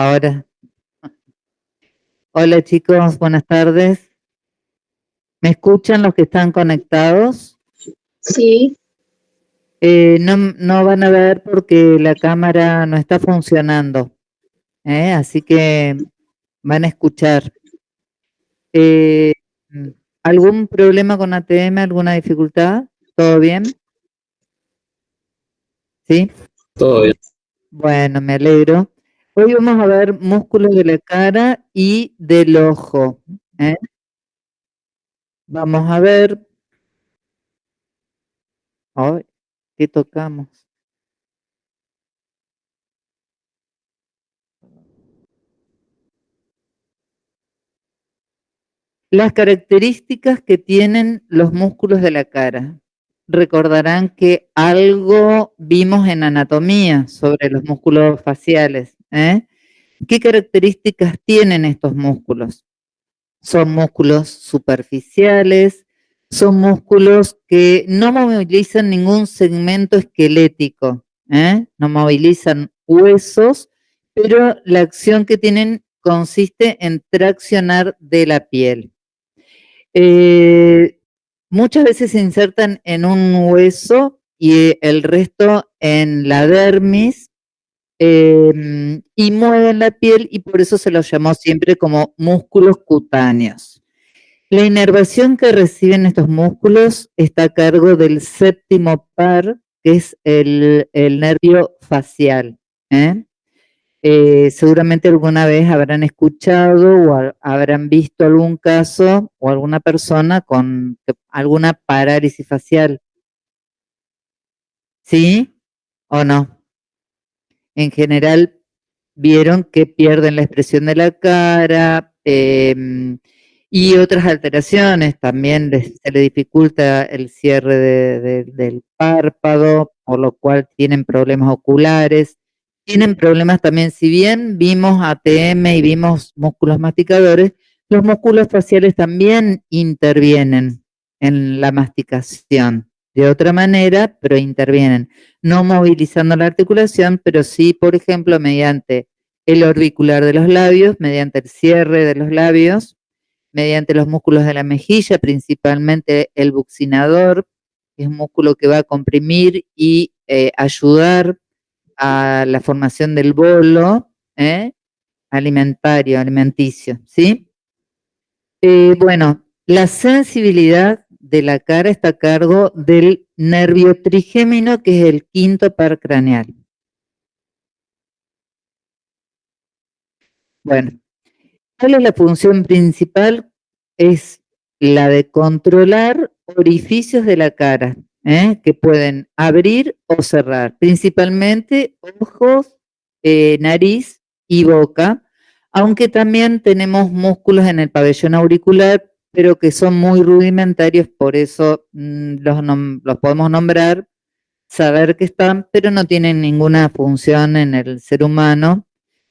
Ahora. Hola chicos, buenas tardes. ¿Me escuchan los que están conectados? Sí. No van a ver porque la cámara no está funcionando, así que van a escuchar. Eh, ¿Algún problema con ATM, alguna dificultad? ¿Todo bien? ¿Sí? Todo bien. Bueno, me alegro. Hoy vamos a ver músculos de la cara y del ojo. Vamos a ver. Ay, ¿qué tocamos? Las características que tienen los músculos de la cara. Recordarán que algo vimos en anatomía sobre los músculos faciales. ¿Qué características tienen estos músculos? Son músculos superficiales, son músculos que no movilizan ningún segmento esquelético, no movilizan huesos, pero la acción que tienen consiste en traccionar de la piel. Muchas veces se insertan en un hueso y el resto en la dermis y mueven la piel y por eso se los llamó siempre como músculos cutáneos. La inervación que reciben estos músculos está a cargo del séptimo par, que es el nervio facial. Seguramente alguna vez habrán escuchado o habrán visto algún caso o alguna persona con alguna parálisis facial. ¿Sí o no? En general, vieron que pierden la expresión de la cara y otras alteraciones. También se le dificulta el cierre del párpado, por lo cual tienen problemas oculares. Tienen problemas también, si bien vimos ATM y vimos músculos masticadores, los músculos faciales también intervienen en la masticación. De otra manera, pero intervienen, no movilizando la articulación, pero sí, por ejemplo, mediante el orbicular de los labios, mediante el cierre de los labios, mediante los músculos de la mejilla, principalmente el buccinador, que es un músculo que va a comprimir y ayudar a la formación del bolo alimenticio, ¿sí? Bueno, la sensibilidad de la cara está a cargo del nervio trigémino, que es el quinto par craneal. Bueno, ¿cuál es la función principal? Es la de controlar orificios de la cara, que pueden abrir o cerrar, principalmente ojos, nariz y boca, aunque también tenemos músculos en el pabellón auricular, pero que son muy rudimentarios, por eso los podemos nombrar, saber que están, pero no tienen ninguna función en el ser humano.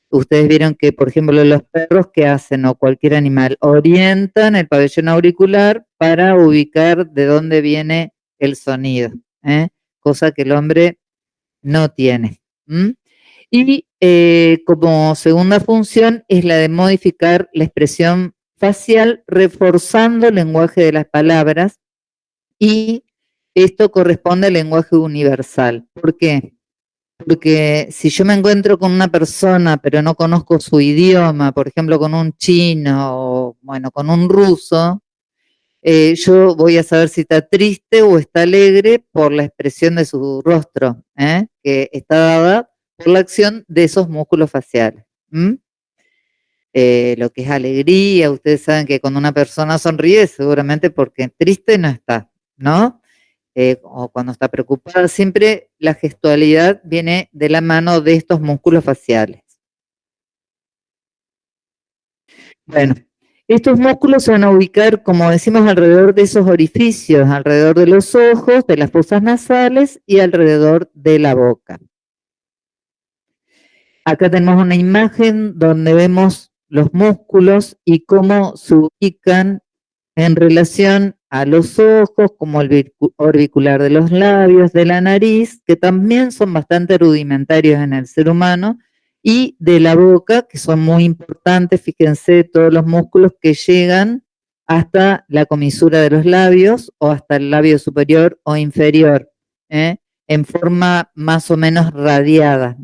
Ustedes vieron que, por ejemplo, los perros que hacen o cualquier animal orientan el pabellón auricular para ubicar de dónde viene el sonido, cosa que el hombre no tiene. Y como segunda función es la de modificar la expresión facial reforzando el lenguaje de las palabras, y esto corresponde al lenguaje universal. ¿Por qué? Porque si yo me encuentro con una persona pero no conozco su idioma, por ejemplo con un chino o bueno, con un ruso, yo voy a saber si está triste o está alegre por la expresión de su rostro, que está dada por la acción de esos músculos faciales. Lo que es alegría, ustedes saben que cuando una persona sonríe seguramente porque triste no está, ¿no? O cuando está preocupada, siempre la gestualidad viene de la mano de estos músculos faciales. Bueno, estos músculos se van a ubicar, como decimos, alrededor de esos orificios, alrededor de los ojos, de las fosas nasales y alrededor de la boca. Acá tenemos una imagen donde vemos los músculos y cómo se ubican en relación a los ojos, como el orbicular de los labios, de la nariz, que también son bastante rudimentarios en el ser humano, y de la boca, que son muy importantes, fíjense, todos los músculos que llegan hasta la comisura de los labios o hasta el labio superior o inferior, en forma más o menos radiada.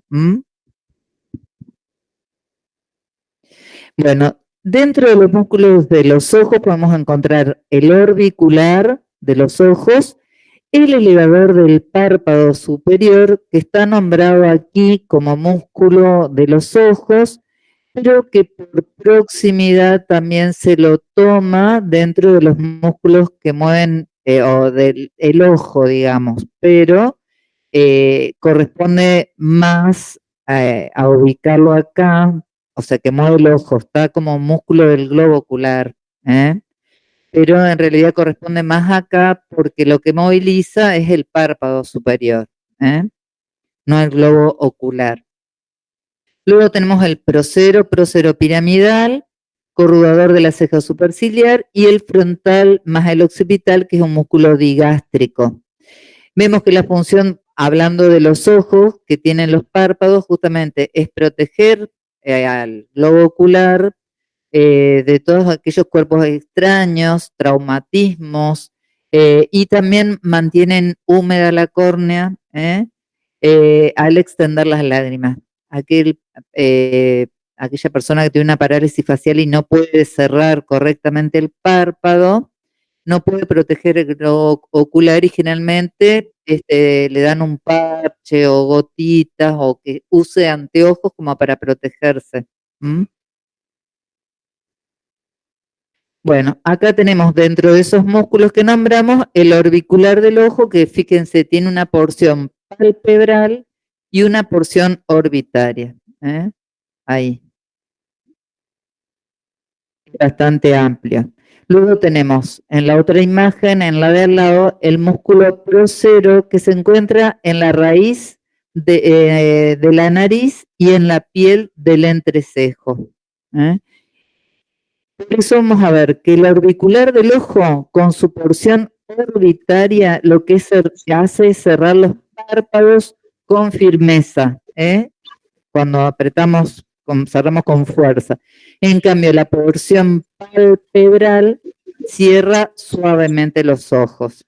Bueno, dentro de los músculos de los ojos podemos encontrar el orbicular de los ojos, el elevador del párpado superior, que está nombrado aquí como músculo de los ojos, pero que por proximidad también se lo toma dentro de los músculos que mueven, o del el ojo, digamos, pero corresponde más a ubicarlo acá, o sea, que mueve el ojo, está como músculo del globo ocular, pero en realidad corresponde más acá porque lo que moviliza es el párpado superior, no el globo ocular. Luego tenemos el prócero piramidal, corrugador de la ceja superciliar, y el frontal más el occipital, que es un músculo digástrico. Vemos que la función, hablando de los ojos que tienen los párpados, justamente es proteger al globo ocular de todos aquellos cuerpos extraños, traumatismos, y también mantienen húmeda la córnea al extender las lágrimas. Aquella persona que tiene una parálisis facial y no puede cerrar correctamente el párpado, no puede proteger el globo ocular y generalmente le dan un parche o gotitas o que use anteojos como para protegerse. Bueno, acá tenemos dentro de esos músculos que nombramos el orbicular del ojo, que fíjense, tiene una porción palpebral y una porción orbitaria. Ahí. Bastante amplia. Luego tenemos en la otra imagen, en la de al lado, el músculo prócero que se encuentra en la raíz de la nariz y en la piel del entrecejo. Por eso vamos a ver que el orbicular del ojo, con su porción orbitaria, lo que hace es cerrar los párpados con firmeza, cuando apretamos, cerramos con fuerza. En cambio, la porción palpebral cierra suavemente los ojos.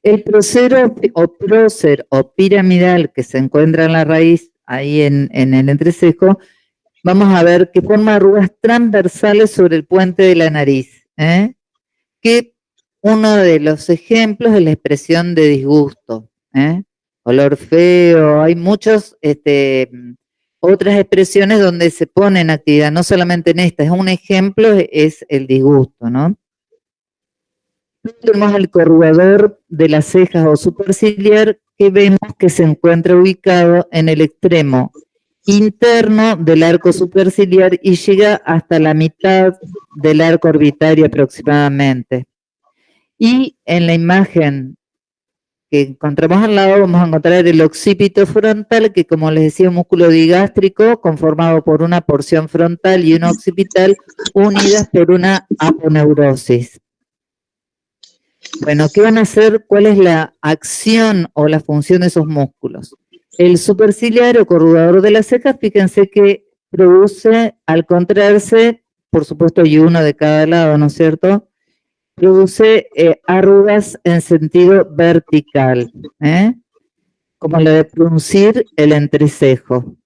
El prócer o piramidal que se encuentra en la raíz, ahí en el entrecejo, vamos a ver que forma arrugas transversales sobre el puente de la nariz, que uno de los ejemplos es la expresión de disgusto, olor feo, hay muchas otras expresiones donde se pone en actividad, no solamente en esta, es un ejemplo, es el disgusto, ¿no? Tenemos el corrugador de las cejas o superciliar, que vemos que se encuentra ubicado en el extremo interno del arco superciliar y llega hasta la mitad del arco orbitario aproximadamente. Y en la imagen que encontramos al lado vamos a encontrar el occipito frontal, que como les decía, es un músculo digástrico conformado por una porción frontal y una occipital unidas por una aponeurosis. Bueno, ¿qué van a hacer? ¿Cuál es la acción o la función de esos músculos? El superciliar o corrugador de las cejas, fíjense que produce, al contraerse, por supuesto hay uno de cada lado, ¿no es cierto?, produce arrugas en sentido vertical, como la de fruncir el entrecejo.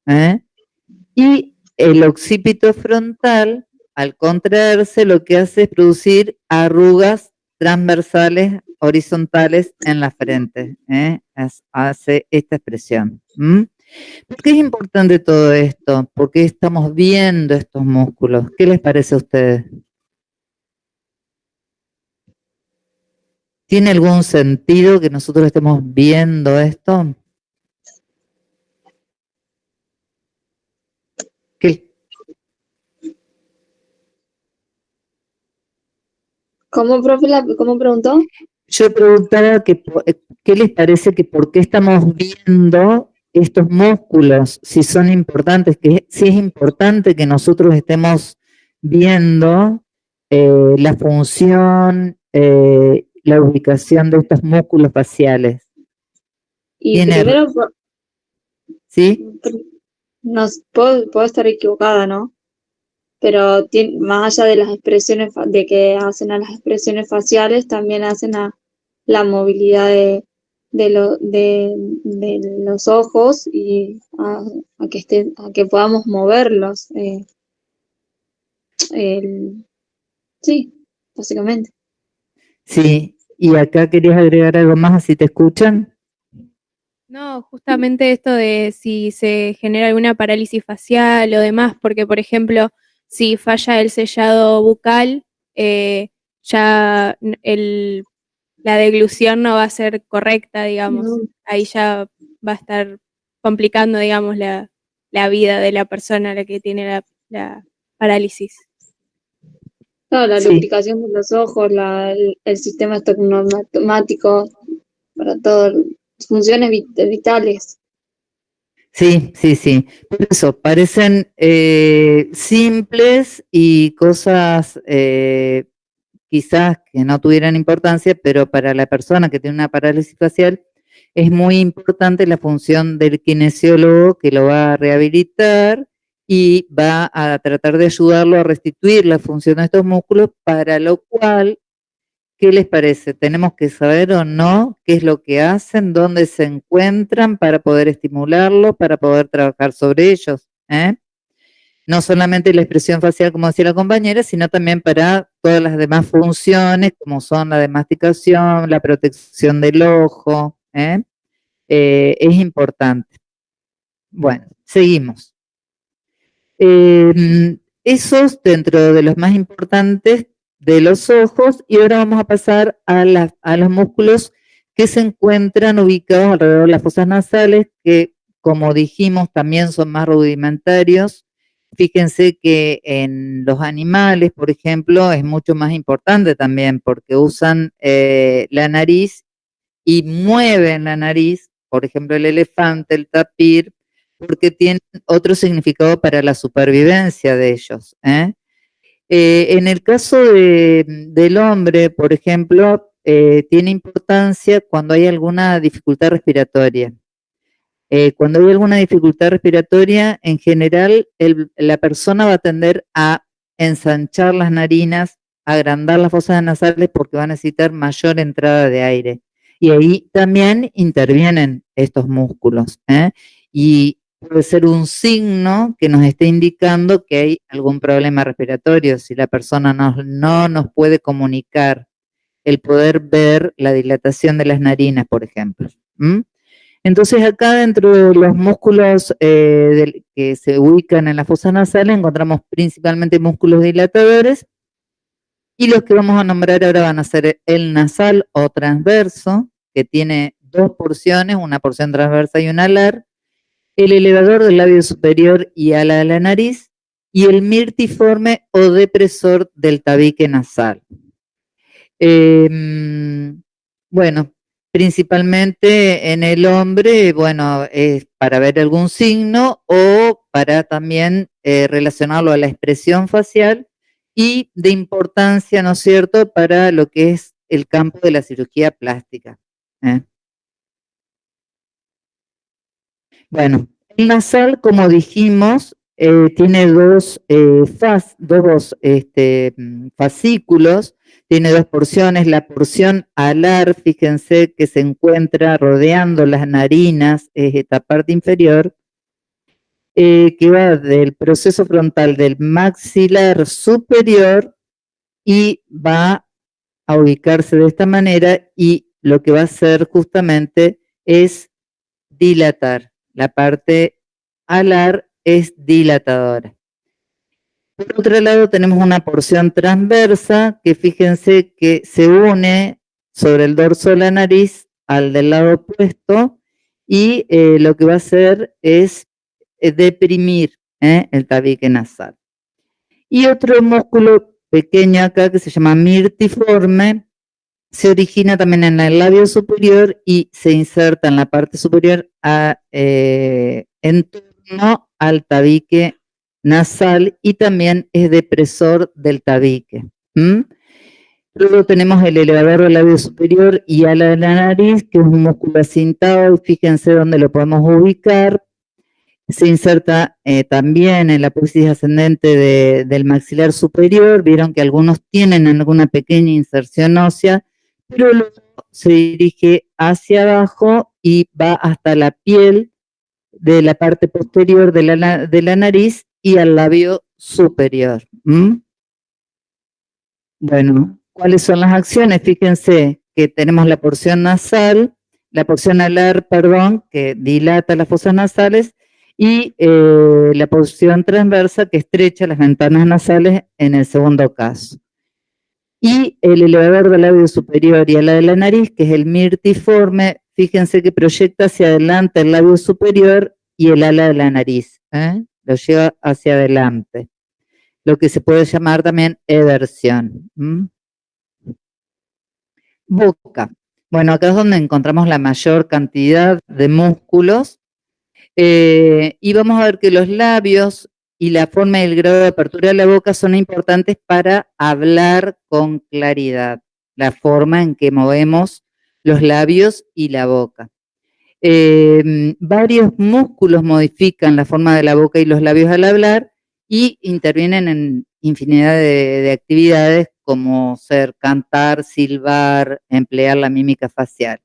Y el occipito frontal, al contraerse, lo que hace es producir arrugas transversales, horizontales en la frente. Hace esta expresión. ¿Por qué es importante todo esto? ¿Por qué estamos viendo estos músculos? ¿Qué les parece a ustedes? ¿Tiene algún sentido que nosotros estemos viendo esto? ¿Qué? ¿Cómo, profe? ¿Cómo preguntó? Yo preguntaba que, ¿qué les parece que por qué estamos viendo estos músculos? Si son importantes, si es importante que nosotros estemos viendo la función, la ubicación de estos músculos faciales. Y primero, ¿Sí? No, puedo estar equivocada, ¿no? Pero más allá de las expresiones, de que hacen a las expresiones faciales, también hacen a la movilidad de los ojos y a que podamos moverlos. El- sí, básicamente. Sí, y acá querías agregar algo más, así te escuchan. No, justamente esto de si se genera alguna parálisis facial o demás, porque por ejemplo, si falla el sellado bucal, ya la deglución no va a ser correcta, digamos. No. Ahí ya va a estar complicando, digamos, la vida de la persona a la que tiene la parálisis. Claro, la Sí, lubricación de los ojos, el sistema automático para todas funciones vitales. sí, sí, sí. Por eso, parecen simples y cosas quizás que no tuvieran importancia, pero para la persona que tiene una parálisis facial es muy importante la función del kinesiólogo que lo va a rehabilitar y va a tratar de ayudarlo a restituir la función de estos músculos, para lo cual, ¿qué les parece? Tenemos que saber o no qué es lo que hacen, dónde se encuentran para poder estimularlos, para poder trabajar sobre ellos, ¿eh? No solamente la expresión facial, como decía la compañera, sino también para todas las demás funciones, como son la de masticación, la protección del ojo, ¿eh? Es importante. Bueno, seguimos. Esos dentro de los más importantes de los ojos, y ahora vamos a pasar a los músculos que se encuentran ubicados alrededor de las fosas nasales, que como dijimos también son más rudimentarios. Fíjense que en los animales, por ejemplo, es mucho más importante también porque usan la nariz y mueven la nariz, por ejemplo el elefante, el tapir, porque tienen otro significado para la supervivencia de ellos, ¿eh? En el caso del hombre, por ejemplo, tiene importancia cuando hay alguna dificultad respiratoria. Cuando hay alguna dificultad respiratoria, en general la persona va a tender a ensanchar las narinas, agrandar las fosas nasales porque va a necesitar mayor entrada de aire. Y ahí también intervienen estos músculos, ¿eh? Y puede ser un signo que nos esté indicando que hay algún problema respiratorio, si la persona no nos puede comunicar el poder ver la dilatación de las narinas, por ejemplo. ¿Mm? Entonces acá dentro de los músculos que se ubican en la fosa nasal encontramos principalmente músculos dilatadores, y los que vamos a nombrar ahora van a ser el nasal o transverso, que tiene dos porciones, una porción transversa y una alar, el elevador del labio superior y ala de la nariz, y el mirtiforme o depresor del tabique nasal. Bueno, principalmente en el hombre, bueno, es para ver algún signo o para también relacionarlo a la expresión facial, y de importancia, ¿no es cierto?, para lo que es el campo de la cirugía plástica, ¿eh? Bueno, el nasal, como dijimos, tiene dos fascículos, tiene dos porciones. La porción alar, fíjense que se encuentra rodeando las narinas, es esta parte inferior, que va del proceso frontal del maxilar superior y va a ubicarse de esta manera, y lo que va a hacer justamente es dilatar. La parte alar es dilatadora. Por otro lado tenemos una porción transversa que fíjense que se une sobre el dorso de la nariz al del lado opuesto, y lo que va a hacer es deprimir el tabique nasal. Y otro músculo pequeño acá que se llama mirtiforme, se origina también en el labio superior y se inserta en la parte superior en torno al tabique nasal, y también es depresor del tabique. Luego tenemos el elevador del labio superior y ala de la nariz, que es un músculo acintado, y fíjense dónde lo podemos ubicar. Se inserta también en la apófisis ascendente del maxilar superior. Vieron que algunos tienen alguna pequeña inserción ósea, pero luego se dirige hacia abajo y va hasta la piel de la parte posterior de la nariz y al labio superior. Bueno, ¿cuáles son las acciones? Fíjense que tenemos la porción nasal, la porción alar, perdón, que dilata las fosas nasales, y la porción transversa que estrecha las ventanas nasales en el segundo caso. Y el elevador del labio superior y ala de la nariz, que es el mirtiforme, fíjense que proyecta hacia adelante el labio superior y el ala de la nariz, lo lleva hacia adelante, lo que se puede llamar también eversión. Boca. Bueno, acá es donde encontramos la mayor cantidad de músculos, y vamos a ver que los labios y la forma y el grado de apertura de la boca son importantes para hablar con claridad, la forma en que movemos los labios y la boca. Varios músculos modifican la forma de la boca y los labios al hablar y intervienen en infinidad de actividades como ser cantar, silbar, emplear la mímica facial.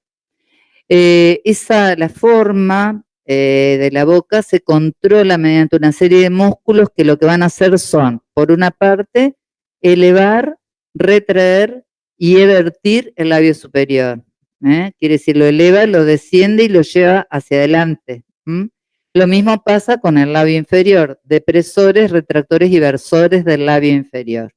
La forma de la boca se controla mediante una serie de músculos que lo que van a hacer son, por una parte, elevar, retraer y evertir el labio superior. Quiere decir, lo eleva, lo desciende y lo lleva hacia adelante. Lo mismo pasa con el labio inferior, depresores, retractores y versores del labio inferior.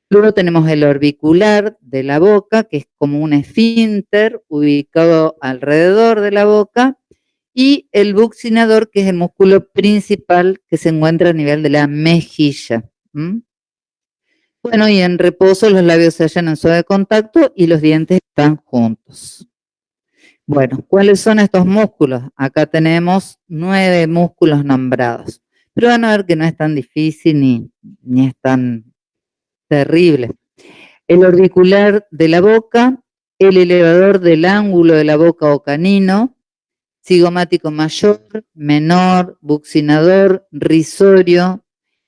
Luego tenemos el orbicular de la boca, que es como un esfínter ubicado alrededor de la boca, y el buccinador, que es el músculo principal que se encuentra a nivel de la mejilla. Bueno, y en reposo los labios se hallan en suave contacto y los dientes están juntos. Bueno, ¿cuáles son estos músculos? Acá tenemos 9 músculos nombrados, pero van a ver que no es tan difícil ni es tan terrible. El orbicular de la boca, el elevador del ángulo de la boca o canino, cigomático mayor, menor, buccinador, risorio,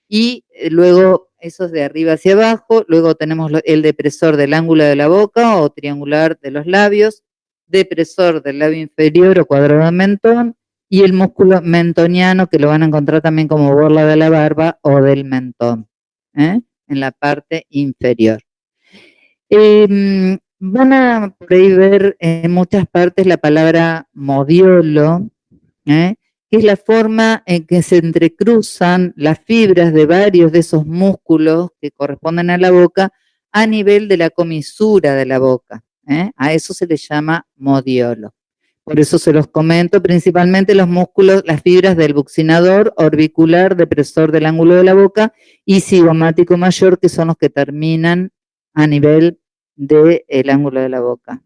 y luego esos de arriba hacia abajo. Luego tenemos el depresor del ángulo de la boca o triangular de los labios, depresor del labio inferior o cuadrado de mentón, y el músculo mentoniano, que lo van a encontrar también como borla de la barba o del mentón, en la parte inferior. Van a por ahí ver en muchas partes la palabra modiolo, que es la forma en que se entrecruzan las fibras de varios de esos músculos que corresponden a la boca a nivel de la comisura de la boca. A eso se le llama modiolo. Por eso se los comento, principalmente los músculos, las fibras del buccinador, orbicular, depresor del ángulo de la boca y cigomático mayor, que son los que terminan a nivel del ángulo de la boca.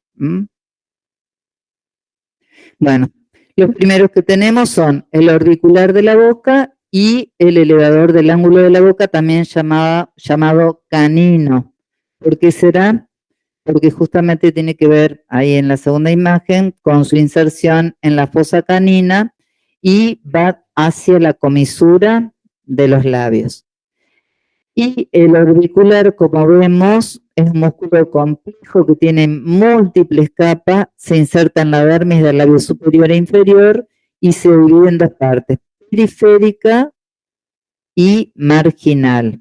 Bueno, los primeros que tenemos son el orbicular de la boca y el elevador del ángulo de la boca, también llamado canino. ¿Por qué será? Porque justamente tiene que ver ahí en la segunda imagen con su inserción en la fosa canina y va hacia la comisura de los labios. Y el orbicular, como vemos, es un músculo complejo que tiene múltiples capas, se inserta en la dermis del labio superior e inferior y se divide en dos partes, periférica y marginal.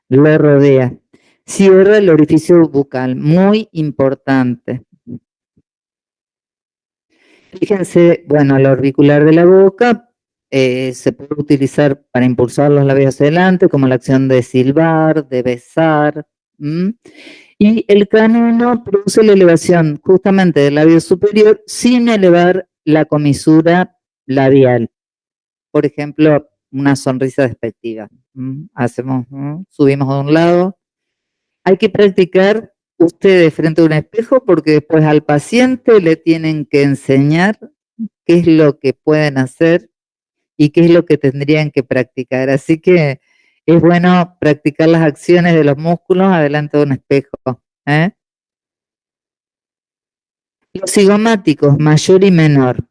Lo rodea. Cierra el orificio bucal, muy importante. Fíjense, bueno, el orbicular de la boca se puede utilizar para impulsar los labios hacia adelante, como la acción de silbar, de besar. Y el canino produce la elevación justamente del labio superior sin elevar la comisura labial. Por ejemplo, una sonrisa despectiva. Hacemos, subimos de un lado. Hay que practicar ustedes frente a un espejo porque después al paciente le tienen que enseñar qué es lo que pueden hacer y qué es lo que tendrían que practicar. Así que es bueno practicar las acciones de los músculos adelante de un espejo. Los cigomáticos, mayor y menor.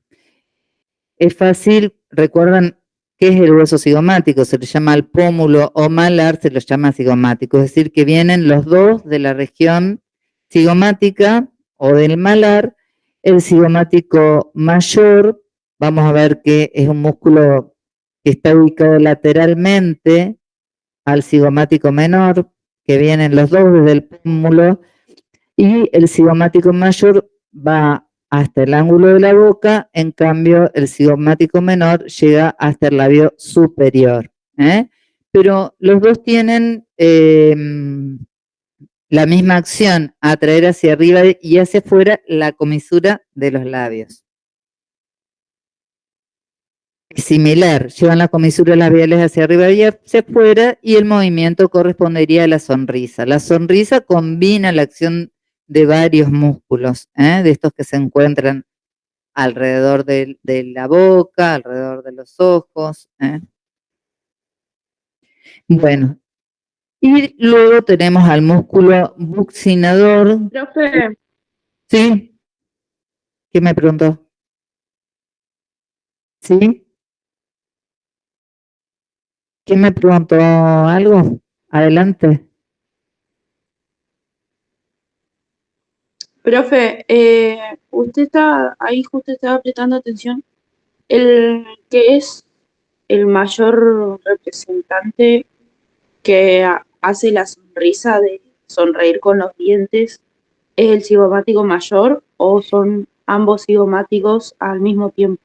es fácil, recuerdan qué es el hueso cigomático, se le llama al pómulo o malar, se los llama cigomático, es decir, que vienen los dos de la región cigomática o del malar. El cigomático mayor, vamos a ver que es un músculo que está ubicado lateralmente al cigomático menor, que vienen los dos desde el pómulo, y el cigomático mayor va hasta el ángulo de la boca, en cambio el cigomático menor llega hasta el labio superior. Pero los dos tienen la misma acción, atraer hacia arriba y hacia afuera la comisura de los labios. Es similar, llevan las comisuras labiales hacia arriba y hacia afuera y el movimiento correspondería a la sonrisa. La sonrisa combina la acción de varios músculos, de estos que se encuentran alrededor de la boca, alrededor de los ojos. Bueno, y luego tenemos al músculo buccinador. Profe, ¿Sí? ¿Qué me preguntó? ¿Sí? ¿Quién me preguntó algo? Adelante. profe, usted está ahí, justo estaba prestando atención. El que es el mayor representante que hace la sonrisa de sonreír con los dientes, ¿es el cigomático mayor o son ambos cigomáticos al mismo tiempo?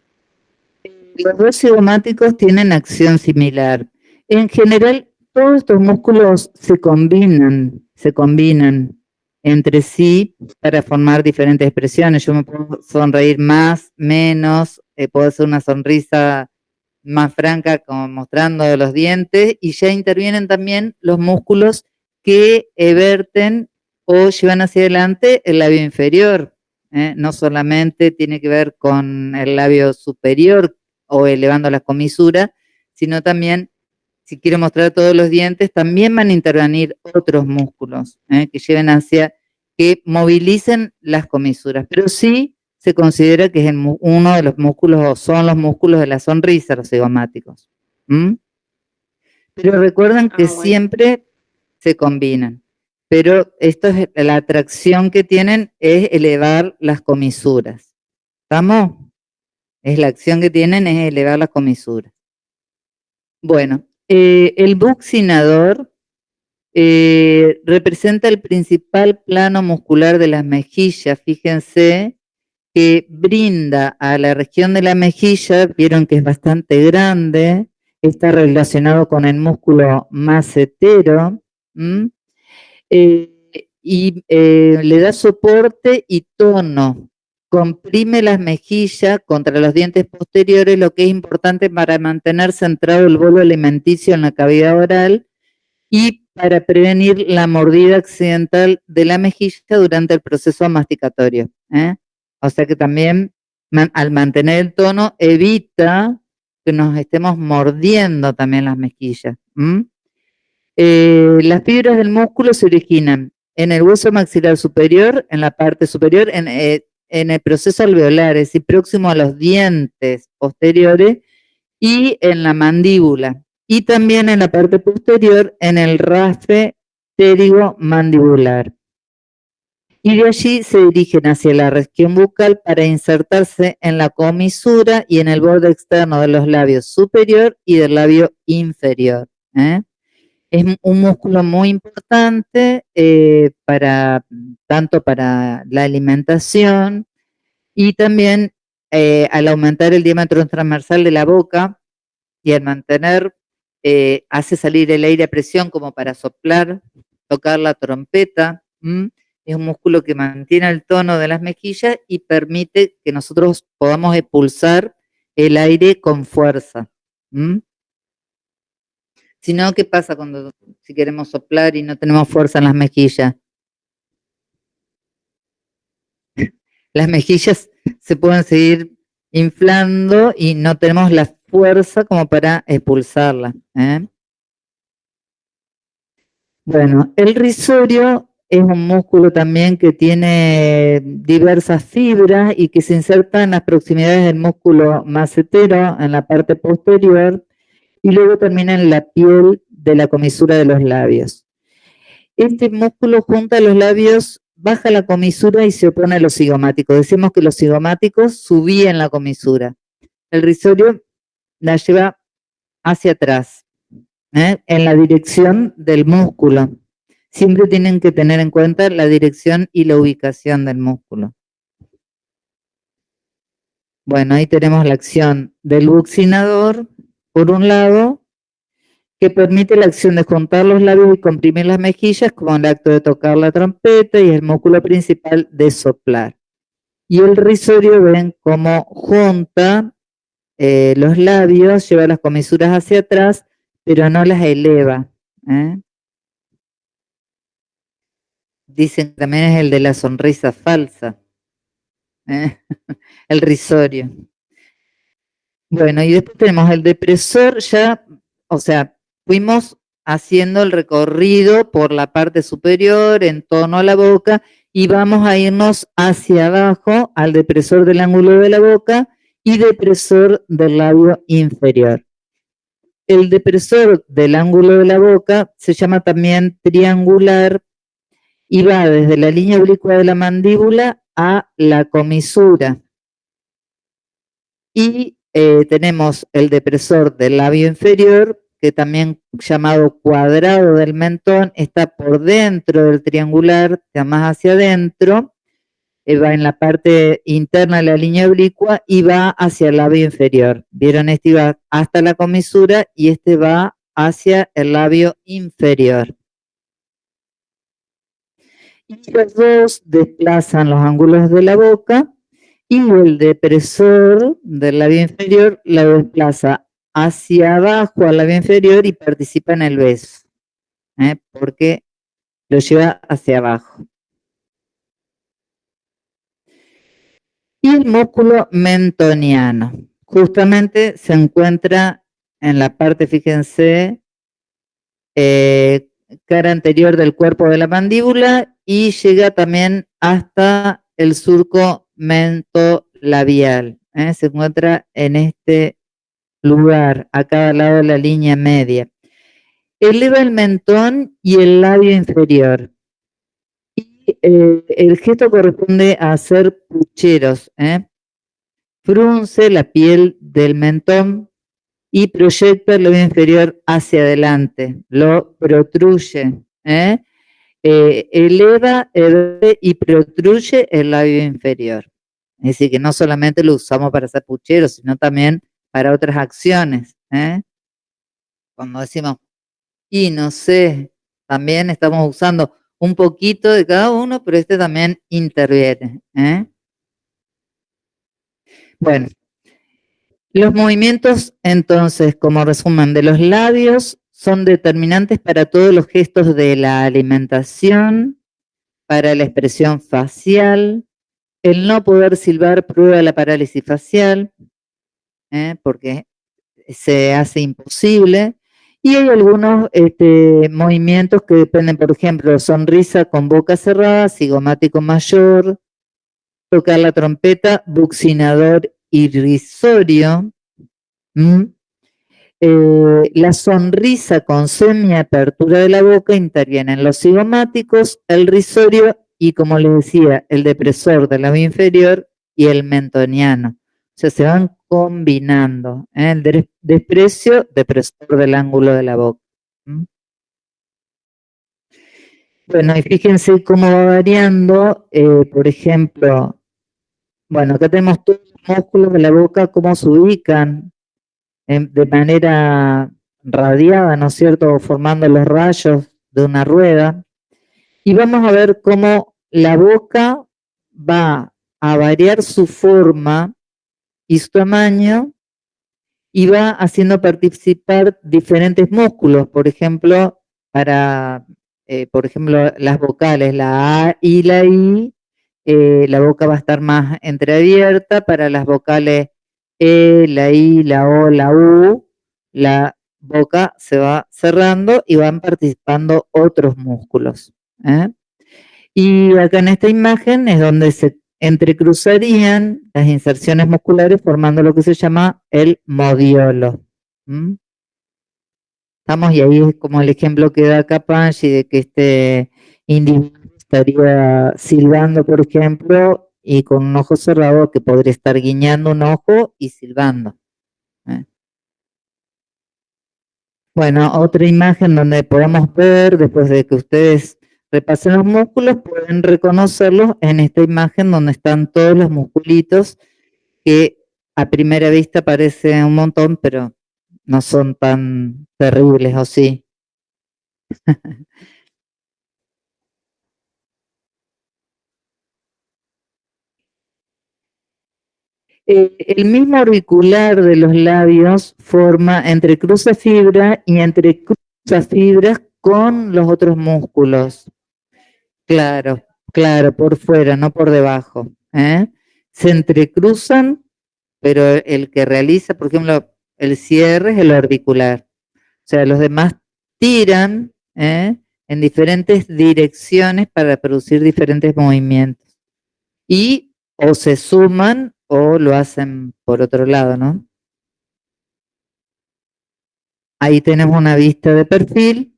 Los dos cigomáticos tienen acción similar. En general, todos estos músculos se combinan entre sí para formar diferentes expresiones. Yo me puedo sonreír más, menos, puedo hacer una sonrisa más franca, como mostrando los dientes, y ya intervienen también los músculos que everten o llevan hacia adelante el labio inferior. No solamente tiene que ver con el labio superior o elevando la comisura, sino también, si quiero mostrar todos los dientes, también van a intervenir otros músculos que lleven hacia, que movilicen las comisuras, pero sí se considera que es uno de los músculos, o son los músculos de la sonrisa, los cigomáticos. Pero recuerden que bueno. siempre se combinan, pero esto es la atracción que tienen, es elevar las comisuras. ¿Estamos? Es la acción que tienen, es elevar las comisuras. Bueno, el buccinador representa el principal plano muscular de las mejillas. Fíjense que brinda a la región de la mejilla, vieron que es bastante grande, está relacionado con el músculo macetero, y le da soporte y tono. Comprime las mejillas contra los dientes posteriores, lo que es importante para mantener centrado el bolo alimenticio en la cavidad oral y para prevenir la mordida accidental de la mejilla durante el proceso masticatorio. O sea que también al mantener el tono evita que nos estemos mordiendo también las mejillas. Las fibras del músculo se originan en el hueso maxilar superior, en la parte superior, en el proceso alveolar, es decir, próximo a los dientes posteriores y en la mandíbula. Y también en la parte posterior, en el raspe pterigomandibular. Y de allí se dirigen hacia la región bucal para insertarse en la comisura y en el borde externo de los labios superior y del labio inferior. Es un músculo muy importante tanto para la alimentación y también al aumentar el diámetro transversal de la boca y al mantener, hace salir el aire a presión como para soplar, tocar la trompeta. Es un músculo que mantiene el tono de las mejillas y permite que nosotros podamos expulsar el aire con fuerza. Si no, ¿qué pasa si queremos soplar y no tenemos fuerza en las mejillas? Las mejillas se pueden seguir inflando y no tenemos la fuerza como para expulsarla. Bueno, el risorio es un músculo también que tiene diversas fibras y que se inserta en las proximidades del músculo macetero, en la parte posterior, y luego termina en la piel de la comisura de los labios. Este músculo junta los labios, baja la comisura y se opone a los cigomáticos. Decimos que los cigomáticos subían la comisura. El rizorio la lleva hacia atrás, en la dirección del músculo. Siempre tienen que tener en cuenta la dirección y la ubicación del músculo. Bueno, ahí tenemos la acción del buccinador, por un lado, que permite la acción de juntar los labios y comprimir las mejillas, como el acto de tocar la trompeta, y el músculo principal de soplar. Y el rizorio, ven cómo junta los labios, lleva las comisuras hacia atrás, pero no las eleva. Dicen que también es el de la sonrisa falsa, el rizorio. Bueno, y después tenemos el depresor ya, o sea, fuimos haciendo el recorrido por la parte superior en torno a la boca y vamos a irnos hacia abajo al depresor del ángulo de la boca y depresor del labio inferior. El depresor del ángulo de la boca se llama también triangular y va desde la línea oblicua de la mandíbula a la comisura. Y tenemos el depresor del labio inferior, que también llamado cuadrado del mentón, está por dentro del triangular, está más hacia adentro, va en la parte interna de la línea oblicua y va hacia el labio inferior. ¿Vieron? Este va hasta la comisura y este va hacia el labio inferior. Y los dos desplazan los ángulos de la boca y el depresor del labio inferior la desplaza hacia abajo al labio inferior y participa en el beso, porque lo lleva hacia abajo. Y el músculo mentoniano, justamente se encuentra en la parte, fíjense, cara anterior del cuerpo de la mandíbula y llega también hasta el surco mentolabial. Se encuentra en este lugar, a cada lado de la línea media. Eleva el mentón y el labio inferior. Y el gesto corresponde a hacer pucheros. Frunce la piel del mentón y proyecta el labio inferior hacia adelante, lo protruye. Eleva y protruye el labio inferior. Es decir, que no solamente lo usamos para hacer pucheros, sino también para otras acciones. Cuando decimos, y no sé, también estamos usando un poquito de cada uno, pero este también interviene. Bueno, los movimientos, entonces, como resumen, de los labios son determinantes para todos los gestos de la alimentación, para la expresión facial. El no poder silbar prueba la parálisis facial, porque se hace imposible. Y hay algunos movimientos que dependen, por ejemplo, sonrisa con boca cerrada, cigomático mayor, tocar la trompeta, buccinador irrisorio. La sonrisa con semiapertura de la boca interviene en los cigomáticos, el risorio y, como les decía, el depresor del labio inferior y el mentoniano. O sea, se van combinando. El depresor del ángulo de la boca. Bueno, y fíjense cómo va variando, por ejemplo, bueno, acá tenemos todos los músculos de la boca, cómo se ubican de manera radiada, ¿no es cierto?, formando los rayos de una rueda. Y vamos a ver cómo la boca va a variar su forma y su tamaño y va haciendo participar diferentes músculos, por ejemplo, las vocales, la A y la I, la boca va a estar más entreabierta. Para las vocales la I, la O, la U, la boca se va cerrando y van participando otros músculos. Y acá en esta imagen es donde se entrecruzarían las inserciones musculares formando lo que se llama el modiolo. ¿Mm? Estamos, y ahí es como el ejemplo que da Capaggi de que este individuo estaría silbando, por ejemplo, y con un ojo cerrado, que podría estar guiñando un ojo y silbando. Bueno, otra imagen donde podemos ver, después de que ustedes repasen los músculos, pueden reconocerlos en esta imagen donde están todos los musculitos que a primera vista parecen un montón, pero no son tan terribles, ¿o sí? El mismo auricular de los labios forma entrecruza fibra y entrecruza fibras con los otros músculos. Claro, claro, por fuera, no por debajo. Se entrecruzan, pero el que realiza, por ejemplo, el cierre es el auricular. O sea, los demás tiran en diferentes direcciones para producir diferentes movimientos. Y o se suman o lo hacen por otro lado, ¿no? Ahí tenemos una vista de perfil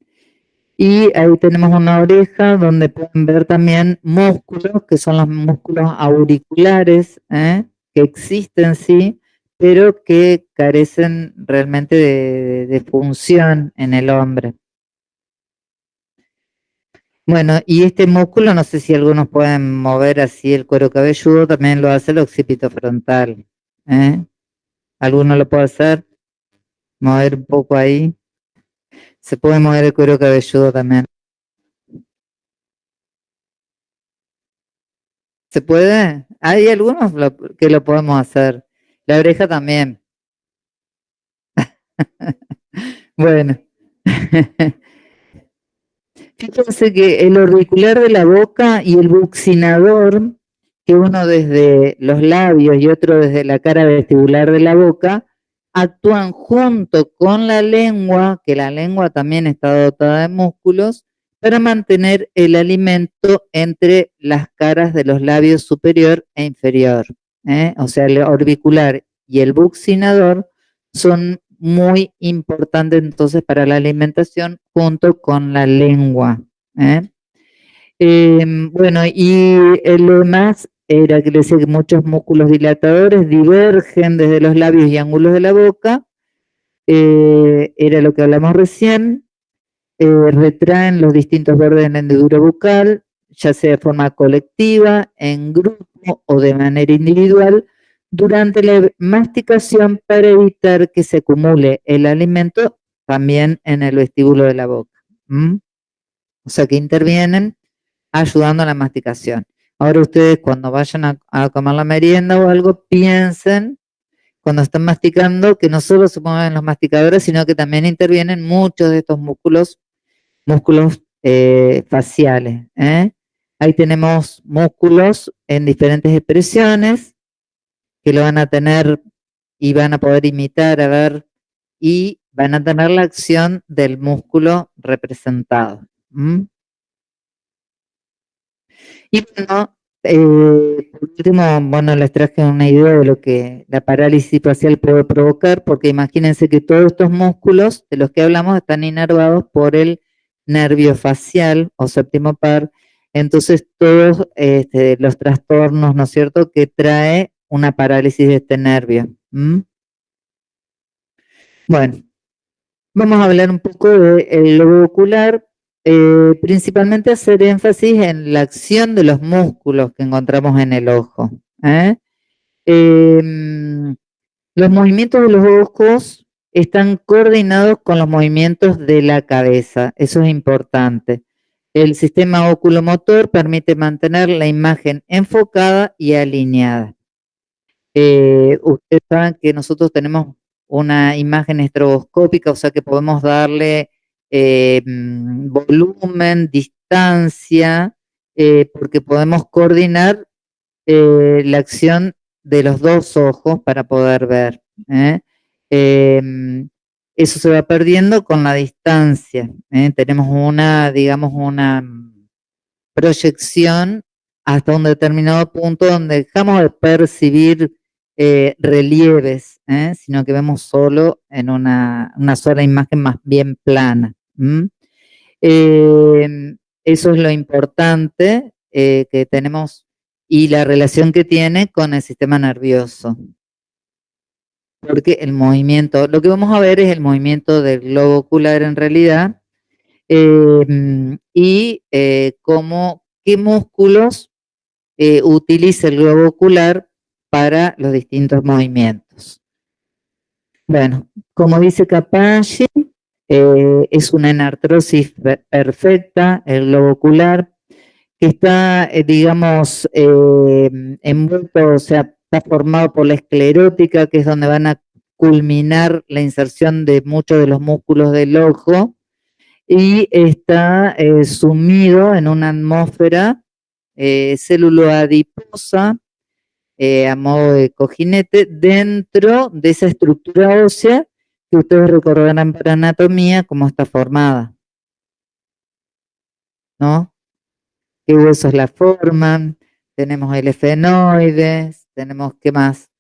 y ahí tenemos una oreja donde pueden ver también músculos, que son los músculos auriculares, que existen, sí, pero que carecen realmente de función en el hombre. Bueno, y este músculo, no sé si algunos pueden mover así el cuero cabelludo, también lo hace el occipito frontal. ¿Alguno lo puede hacer? Mover un poco ahí. Se puede mover el cuero cabelludo también. ¿Se puede? Hay algunos que lo podemos hacer. La oreja también. Bueno. Fíjense que el auricular de la boca y el buccinador, que uno desde los labios y otro desde la cara vestibular de la boca, actúan junto con la lengua, que la lengua también está dotada de músculos, para mantener el alimento entre las caras de los labios superior e inferior. O sea, el auricular y el buccinador son muy importantes entonces para la alimentación junto con la lengua. Bueno, y lo demás era que les decía que muchos músculos dilatadores divergen desde los labios y ángulos de la boca, era lo que hablamos recién, retraen los distintos bordes de la hendidura bucal, ya sea de forma colectiva, en grupo o de manera individual, durante la masticación para evitar que se acumule el alimento también en el vestíbulo de la boca. O sea que intervienen ayudando a la masticación. Ahora ustedes cuando vayan a comer la merienda o algo, piensen cuando están masticando que no solo se mueven los masticadores, sino que también intervienen muchos de estos músculos faciales. Ahí tenemos músculos en diferentes expresiones que lo van a tener y van a poder imitar, a ver, y van a tener la acción del músculo representado. Y bueno, por último, bueno, les traje una idea de lo que la parálisis facial puede provocar, porque imagínense que todos estos músculos de los que hablamos están inervados por el nervio facial o séptimo par, entonces todos los trastornos, ¿no es cierto?, que trae una parálisis de este nervio. Bueno, vamos a hablar un poco del lobo ocular, principalmente hacer énfasis en la acción de los músculos que encontramos en el ojo. Los movimientos de los ojos están coordinados con los movimientos de la cabeza, eso es importante. El sistema oculomotor permite mantener la imagen enfocada y alineada. Ustedes saben que nosotros tenemos una imagen estroboscópica, o sea que podemos darle volumen, distancia, porque podemos coordinar la acción de los dos ojos para poder ver. Eso se va perdiendo con la distancia. Tenemos una, digamos, una proyección hasta un determinado punto donde dejamos de percibir relieves, sino que vemos solo en una sola imagen más bien plana. Eso es lo importante que tenemos y la relación que tiene con el sistema nervioso. Porque el movimiento, lo que vamos a ver es el movimiento del globo ocular en realidad y qué músculos utiliza el globo ocular para los distintos movimientos. Bueno, como dice Capaggi, es una enartrosis perfecta, el globo ocular, que está, digamos, envuelto, o sea, está formado por la esclerótica, que es donde van a culminar la inserción de muchos de los músculos del ojo, y está sumido en una atmósfera celuloadiposa, a modo de cojinete, dentro de esa estructura ósea que ustedes recordarán para anatomía cómo está formada, ¿no? ¿Qué huesos la forman? Tenemos el efenoides, tenemos, ¿qué más?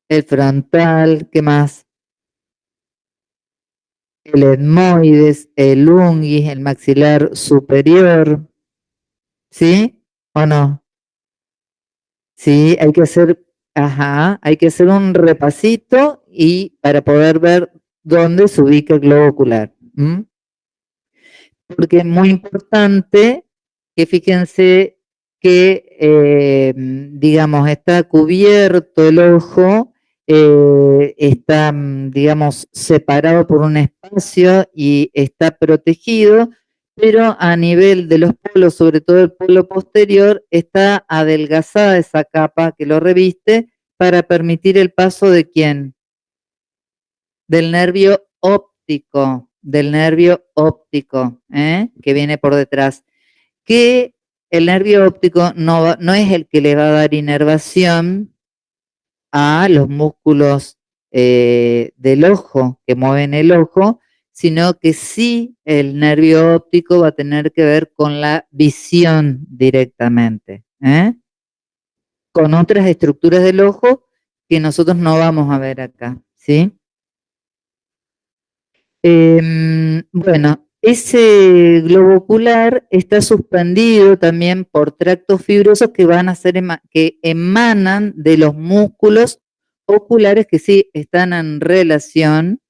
El frontal, ¿qué más? El etmoides, el unguis, el maxilar superior, ¿sí? ¿O no? Sí, hay que hacer un repasito y para poder ver dónde se ubica el globo ocular. Porque es muy importante que fíjense que, digamos, está cubierto el ojo, está, digamos, separado por un espacio y está protegido, pero a nivel de los polos, sobre todo el polo posterior, está adelgazada esa capa que lo reviste para permitir el paso de ¿quién? Del nervio óptico, que viene por detrás. Que el nervio óptico no es el que le va a dar inervación a los músculos del ojo, que mueven el ojo, sino que sí el nervio óptico va a tener que ver con la visión directamente, con otras estructuras del ojo que nosotros no vamos a ver acá, ¿sí? Bueno, ese globo ocular está suspendido también por tractos fibrosos que van a ser que emanan de los músculos oculares que sí están en relación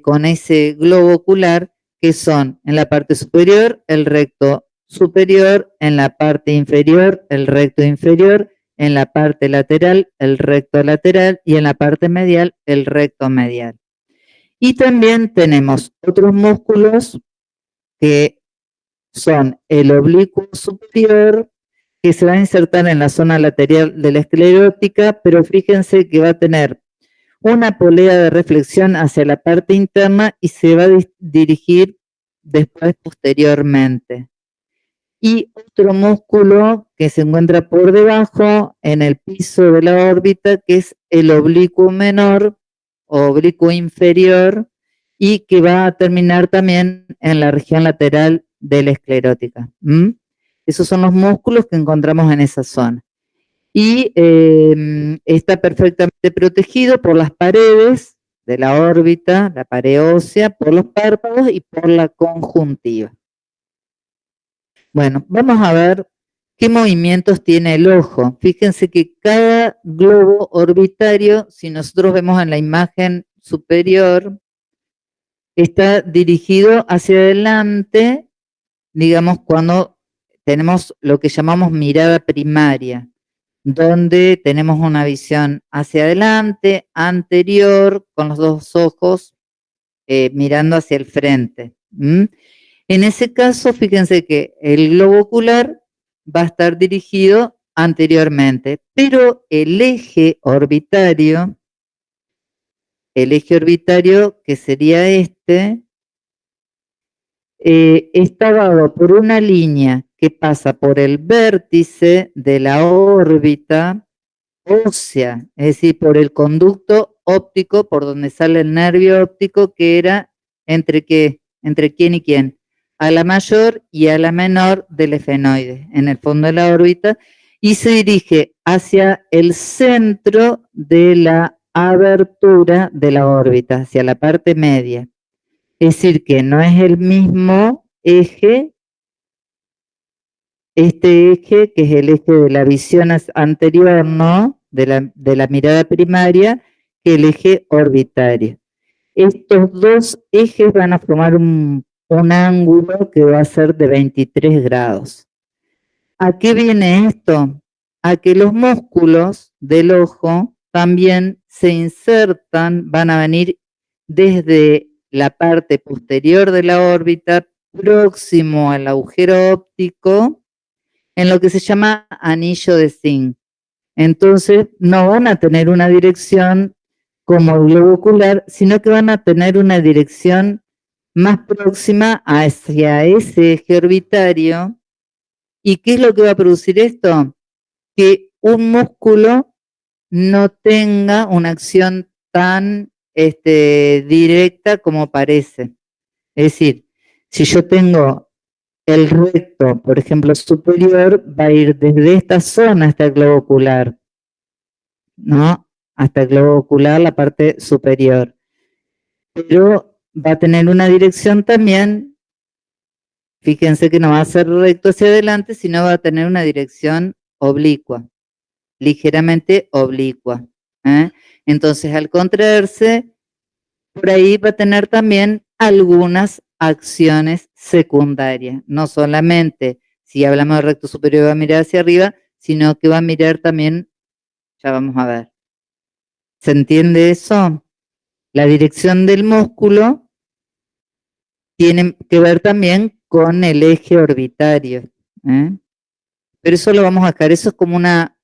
con ese globo ocular, que son en la parte superior el recto superior, en la parte inferior el recto inferior, en la parte lateral el recto lateral y en la parte medial el recto medial. Y también tenemos otros músculos que son el oblicuo superior, que se va a insertar en la zona lateral de la esclerótica, pero fíjense que va a tener una polea de reflexión hacia la parte interna y se va a dirigir después posteriormente. Y otro músculo que se encuentra por debajo, en el piso de la órbita, que es el oblicuo menor, oblicuo inferior, y que va a terminar también en la región lateral de la esclerótica. Esos son los músculos que encontramos en esa zona. Y está perfectamente protegido por las paredes de la órbita, la pared ósea, por los párpados y por la conjuntiva. Bueno, vamos a ver qué movimientos tiene el ojo. Fíjense que cada globo orbitario, si nosotros vemos en la imagen superior, está dirigido hacia adelante, digamos, cuando tenemos lo que llamamos mirada primaria, donde tenemos una visión hacia adelante, anterior, con los dos ojos mirando hacia el frente. En ese caso, fíjense que el globo ocular va a estar dirigido anteriormente, pero el eje orbitario que sería este, está dado por una línea que pasa por el vértice de la órbita ósea, es decir, por el conducto óptico, por donde sale el nervio óptico, que era entre quién y quién, a la mayor y a la menor del efenoide, en el fondo de la órbita, y se dirige hacia el centro de la abertura de la órbita, hacia la parte media. Es decir, que no es el mismo eje, este eje, que es el eje de la visión anterior, ¿no? De la mirada primaria, que el eje orbitario. Estos dos ejes van a formar un ángulo que va a ser de 23 grados. ¿A qué viene esto? A que los músculos del ojo también se insertan, van a venir desde la parte posterior de la órbita, próximo al agujero óptico, en lo que se llama anillo de zinc. Entonces, no van a tener una dirección como el globo ocular, sino que van a tener una dirección más próxima hacia ese eje orbitario. ¿Y qué es lo que va a producir esto? Que un músculo no tenga una acción tan directa como parece. Es decir, si yo tengo el recto, por ejemplo, superior, va a ir desde esta zona hasta el globo ocular, ¿no? Hasta el globo ocular, la parte superior. Pero va a tener una dirección también, fíjense que no va a ser recto hacia adelante, sino va a tener una dirección oblicua, ligeramente oblicua. Entonces, al contraerse, por ahí va a tener también algunas acciones secundarias. No solamente, si hablamos de recto superior, va a mirar hacia arriba, sino que va a mirar también, ya vamos a ver. ¿Se entiende eso? La dirección del músculo tiene que ver también con el eje orbitario. Pero eso lo vamos a dejar, eso es como una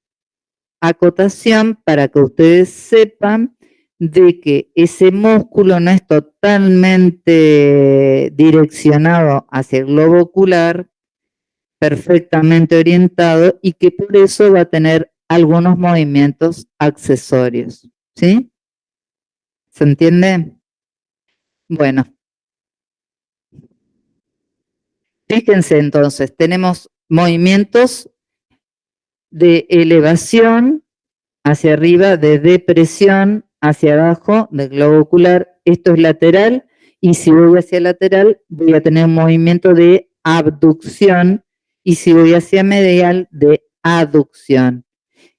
acotación para que ustedes sepan de que ese músculo no es totalmente direccionado hacia el globo ocular, perfectamente orientado, y que por eso va a tener algunos movimientos accesorios. ¿Sí? ¿Se entiende? Bueno. Fíjense entonces, tenemos movimientos de elevación hacia arriba, de depresión hacia abajo del globo ocular. Esto es lateral, y si voy hacia lateral voy a tener un movimiento de abducción, y si voy hacia medial, de aducción.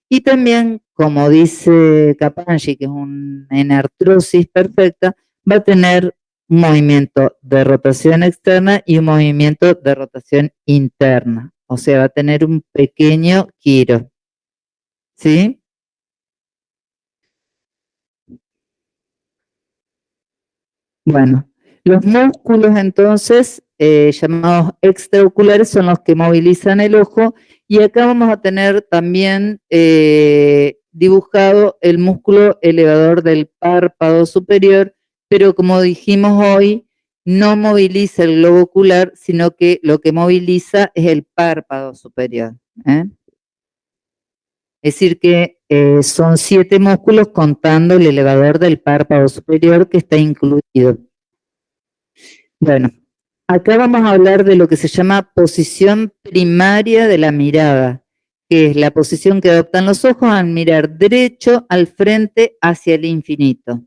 Y también, como dice Capanghi, que es una enartrosis perfecta, va a tener un movimiento de rotación externa y un movimiento de rotación interna. O sea, va a tener un pequeño giro. ¿Sí? Bueno, los músculos entonces, llamados extraoculares, son los que movilizan el ojo, y acá vamos a tener también dibujado el músculo elevador del párpado superior, pero como dijimos hoy, no moviliza el globo ocular, sino que lo que moviliza es el párpado superior. Es decir que son 7 músculos contando el elevador del párpado superior, que está incluido. Bueno, acá vamos a hablar de lo que se llama posición primaria de la mirada, que es la posición que adoptan los ojos al mirar derecho al frente hacia el infinito.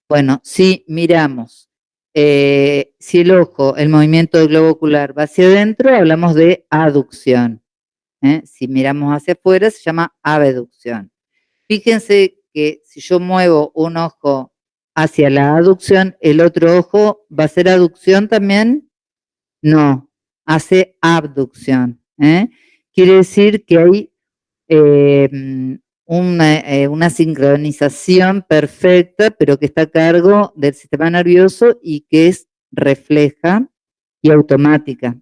Bueno, si miramos, si el ojo, el movimiento del globo ocular va hacia adentro, hablamos de aducción. Si miramos hacia afuera, se llama abducción. Fíjense que si yo muevo un ojo hacia la aducción, ¿el otro ojo va a hacer aducción también? No, hace abducción. Quiere decir que hay una sincronización perfecta, pero que está a cargo del sistema nervioso y que es refleja y automática.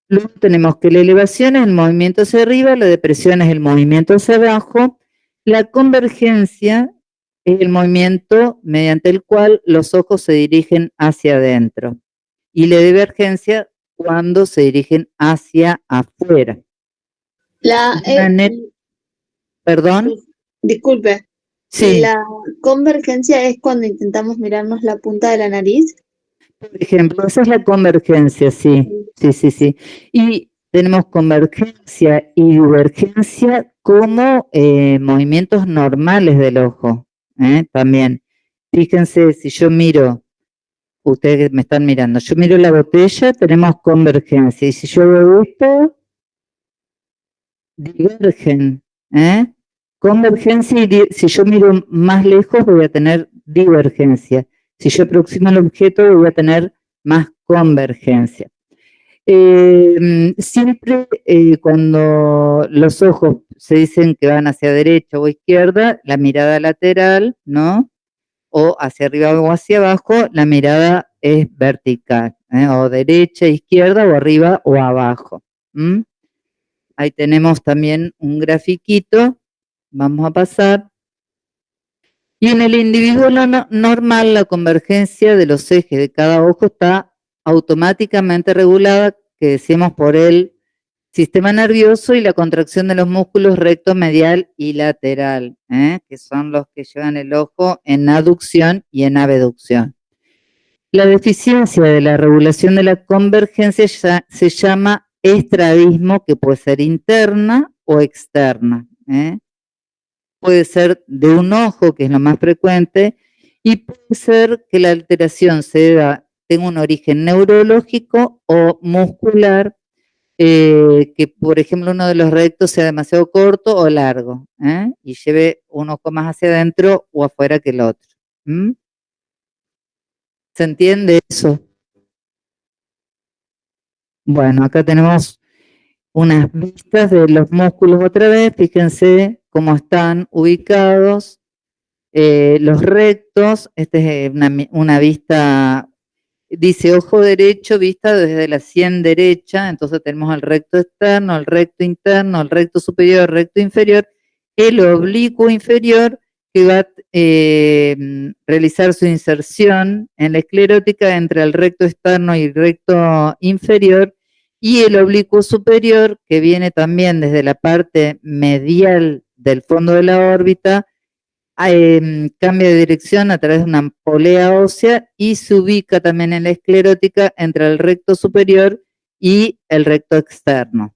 Luego tenemos que la elevación es el movimiento hacia arriba, la depresión es el movimiento hacia abajo, la convergencia es el movimiento mediante el cual los ojos se dirigen hacia adentro, y la divergencia cuando se dirigen hacia afuera. ¿Perdón? Disculpe. Sí. ¿La convergencia es cuando intentamos mirarnos la punta de la nariz? Por ejemplo, esa es la convergencia, sí. Y tenemos convergencia y divergencia como movimientos normales del ojo, también. Fíjense, si yo miro, ustedes que me están mirando, yo miro la botella, tenemos convergencia, y si yo veo esto, divergen, convergencia, y si yo miro más lejos voy a tener divergencia. Si yo aproximo al objeto voy a tener más convergencia. Siempre cuando los ojos se dicen que van hacia derecha o izquierda, la mirada lateral, ¿no? O hacia arriba o hacia abajo, la mirada es vertical, o derecha, izquierda, o arriba o abajo. Ahí tenemos también un grafiquito, vamos a pasar. Y en el individuo normal, la convergencia de los ejes de cada ojo está automáticamente regulada, que decimos, por el sistema nervioso y la contracción de los músculos recto, medial y lateral, que son los que llevan el ojo en aducción y en abducción. La deficiencia de la regulación de la convergencia se llama estrabismo, que puede ser interna o externa. Puede ser de un ojo, que es lo más frecuente, y puede ser que la alteración tenga un origen neurológico o muscular, que por ejemplo uno de los rectos sea demasiado corto o largo, y lleve un ojo más hacia adentro o afuera que el otro. ¿Se entiende eso? Bueno, acá tenemos unas vistas de los músculos otra vez, fíjense cómo están ubicados. Los rectos, esta es una vista, dice ojo derecho, vista desde la sien derecha, entonces tenemos el recto externo, el recto interno, el recto superior, el recto inferior, el oblicuo inferior, que va a realizar su inserción en la esclerótica entre el recto externo y el recto inferior, y el oblicuo superior, que viene también desde la parte medial del fondo de la órbita, cambia de dirección a través de una polea ósea y se ubica también en la esclerótica entre el recto superior y el recto externo.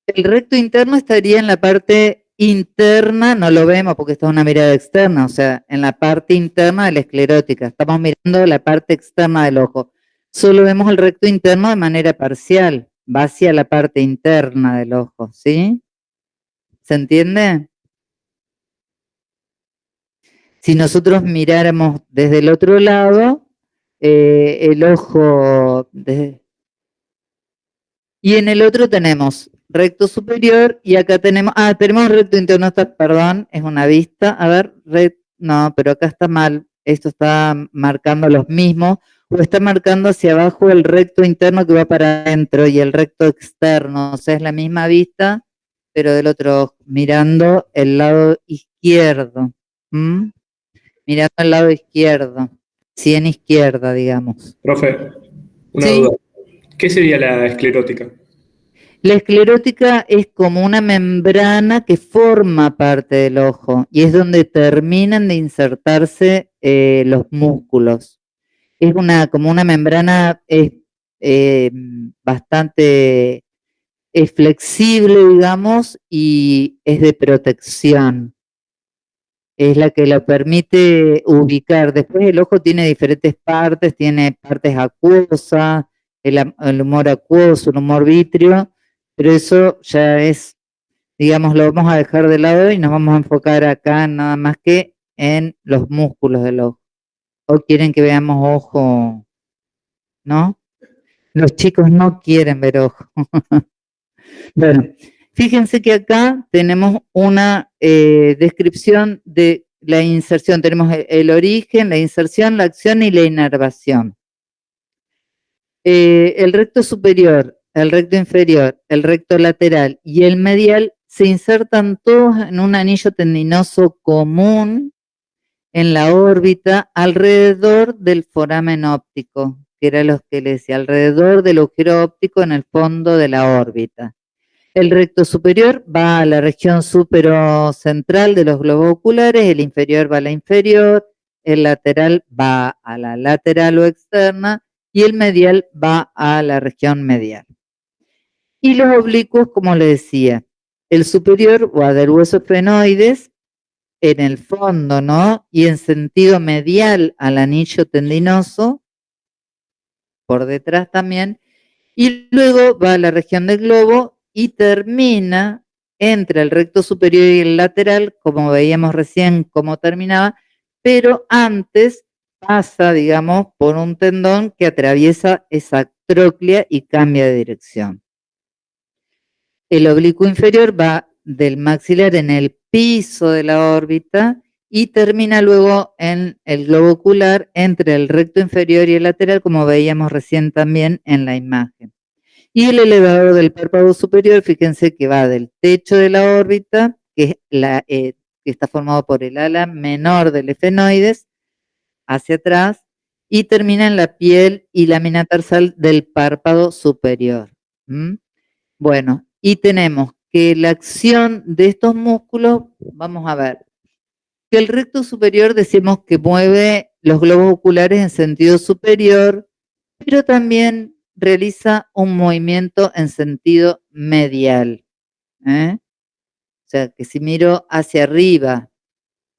El recto interno estaría en la parte interna, no lo vemos porque está una mirada externa, o sea, en la parte interna de la esclerótica. Estamos mirando la parte externa del ojo. Solo vemos el recto interno de manera parcial, va hacia la parte interna del ojo, ¿sí? ¿Se entiende? Si nosotros miráramos desde el otro lado, el ojo... Y en el otro tenemos recto superior y acá tenemos... tenemos recto interno, perdón, es una vista. A ver, no, pero acá está mal. Esto está marcando los mismos. O está marcando hacia abajo el recto interno que va para adentro y el recto externo. O sea, es la misma vista, pero del otro ojo, mirando el lado izquierdo. Mirando el lado izquierdo. Sien izquierda, digamos. Profe, una ¿Sí? duda. ¿Qué sería la esclerótica? La esclerótica es como una membrana que forma parte del ojo y es donde terminan de insertarse los músculos. Es como una membrana bastante flexible, digamos, y es de protección. Es la que lo permite ubicar. Después el ojo tiene diferentes partes, tiene partes acuosas, el humor acuoso, el humor vítreo, pero eso ya es, digamos, lo vamos a dejar de lado y nos vamos a enfocar acá nada más que en los músculos del ojo. ¿O quieren que veamos ojo? ¿No? Los chicos no quieren ver ojo. Bueno, fíjense que acá tenemos una descripción de la inserción. Tenemos el origen, la inserción, la acción y la inervación. El recto superior, el recto inferior, el recto lateral y el medial se insertan todos en un anillo tendinoso común en la órbita alrededor del foramen óptico, que era lo que les decía, alrededor del agujero óptico en el fondo de la órbita. El recto superior va a la región superocentral de los globos oculares, el inferior va a la inferior, el lateral va a la lateral o externa y el medial va a la región medial. Y los oblicuos, como le decía, el superior va del hueso esfenoides en el fondo, ¿no? Y en sentido medial al anillo tendinoso, por detrás también, y luego va a la región del globo y termina entre el recto superior y el lateral, como veíamos recién cómo terminaba, pero antes pasa, digamos, por un tendón que atraviesa esa tróclea y cambia de dirección. El oblicuo inferior va del maxilar en el piso de la órbita y termina luego en el globo ocular entre el recto inferior y el lateral, como veíamos recién también en la imagen. Y el elevador del párpado superior, fíjense que va del techo de la órbita, que está formado por el ala menor del efenoides, hacia atrás, y termina en la piel y lámina tarsal del párpado superior. Bueno, y tenemos que la acción de estos músculos, vamos a ver, que el recto superior decimos que mueve los globos oculares en sentido superior, pero también realiza un movimiento en sentido medial. O sea, que si miro hacia arriba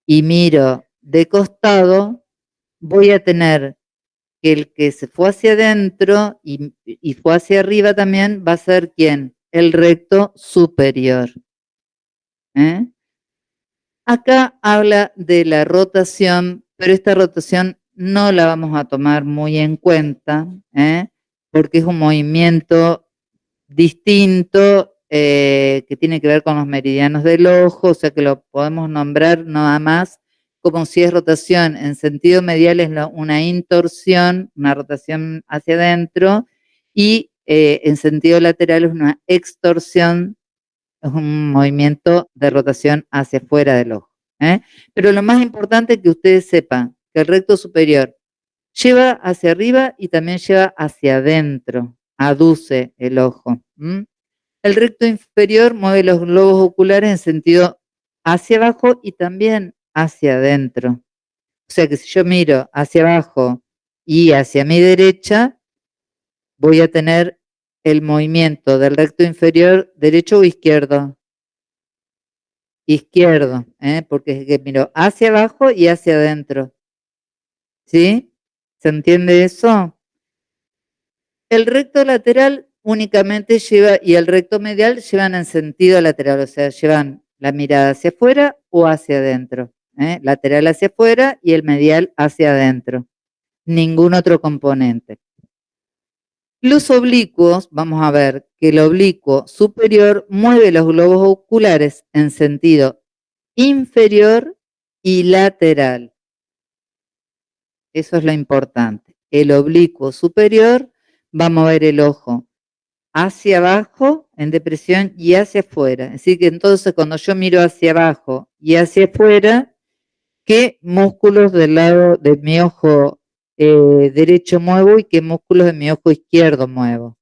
y miro de costado, voy a tener que el que se fue hacia adentro y fue hacia arriba también va a ser ¿quién? El recto superior. Acá habla de la rotación, pero esta rotación no la vamos a tomar muy en cuenta, porque es un movimiento distinto que tiene que ver con los meridianos del ojo, o sea que lo podemos nombrar nada más como si es rotación en sentido medial, es una intorsión, una rotación hacia adentro, y en sentido lateral es una extorsión, es un movimiento de rotación hacia afuera del ojo. Pero lo más importante es que ustedes sepan que el recto superior lleva hacia arriba y también lleva hacia adentro, aduce el ojo. El recto inferior mueve los globos oculares en sentido hacia abajo y también hacia adentro. O sea que si yo miro hacia abajo y hacia mi derecha, voy a tener el movimiento del recto inferior derecho o izquierdo. Izquierdo, porque es que miro hacia abajo y hacia adentro. ¿Sí? ¿Se entiende eso? El recto lateral únicamente lleva, y el recto medial llevan en sentido lateral, o sea, llevan la mirada hacia afuera o hacia adentro. Lateral hacia afuera y el medial hacia adentro. Ningún otro componente. Los oblicuos, vamos a ver que el oblicuo superior mueve los globos oculares en sentido inferior y lateral. Eso es lo importante. El oblicuo superior va a mover el ojo hacia abajo en depresión y hacia afuera. Es decir, que entonces cuando yo miro hacia abajo y hacia afuera, ¿qué músculos del lado de mi ojo derecho muevo y qué músculos de mi ojo izquierdo muevo?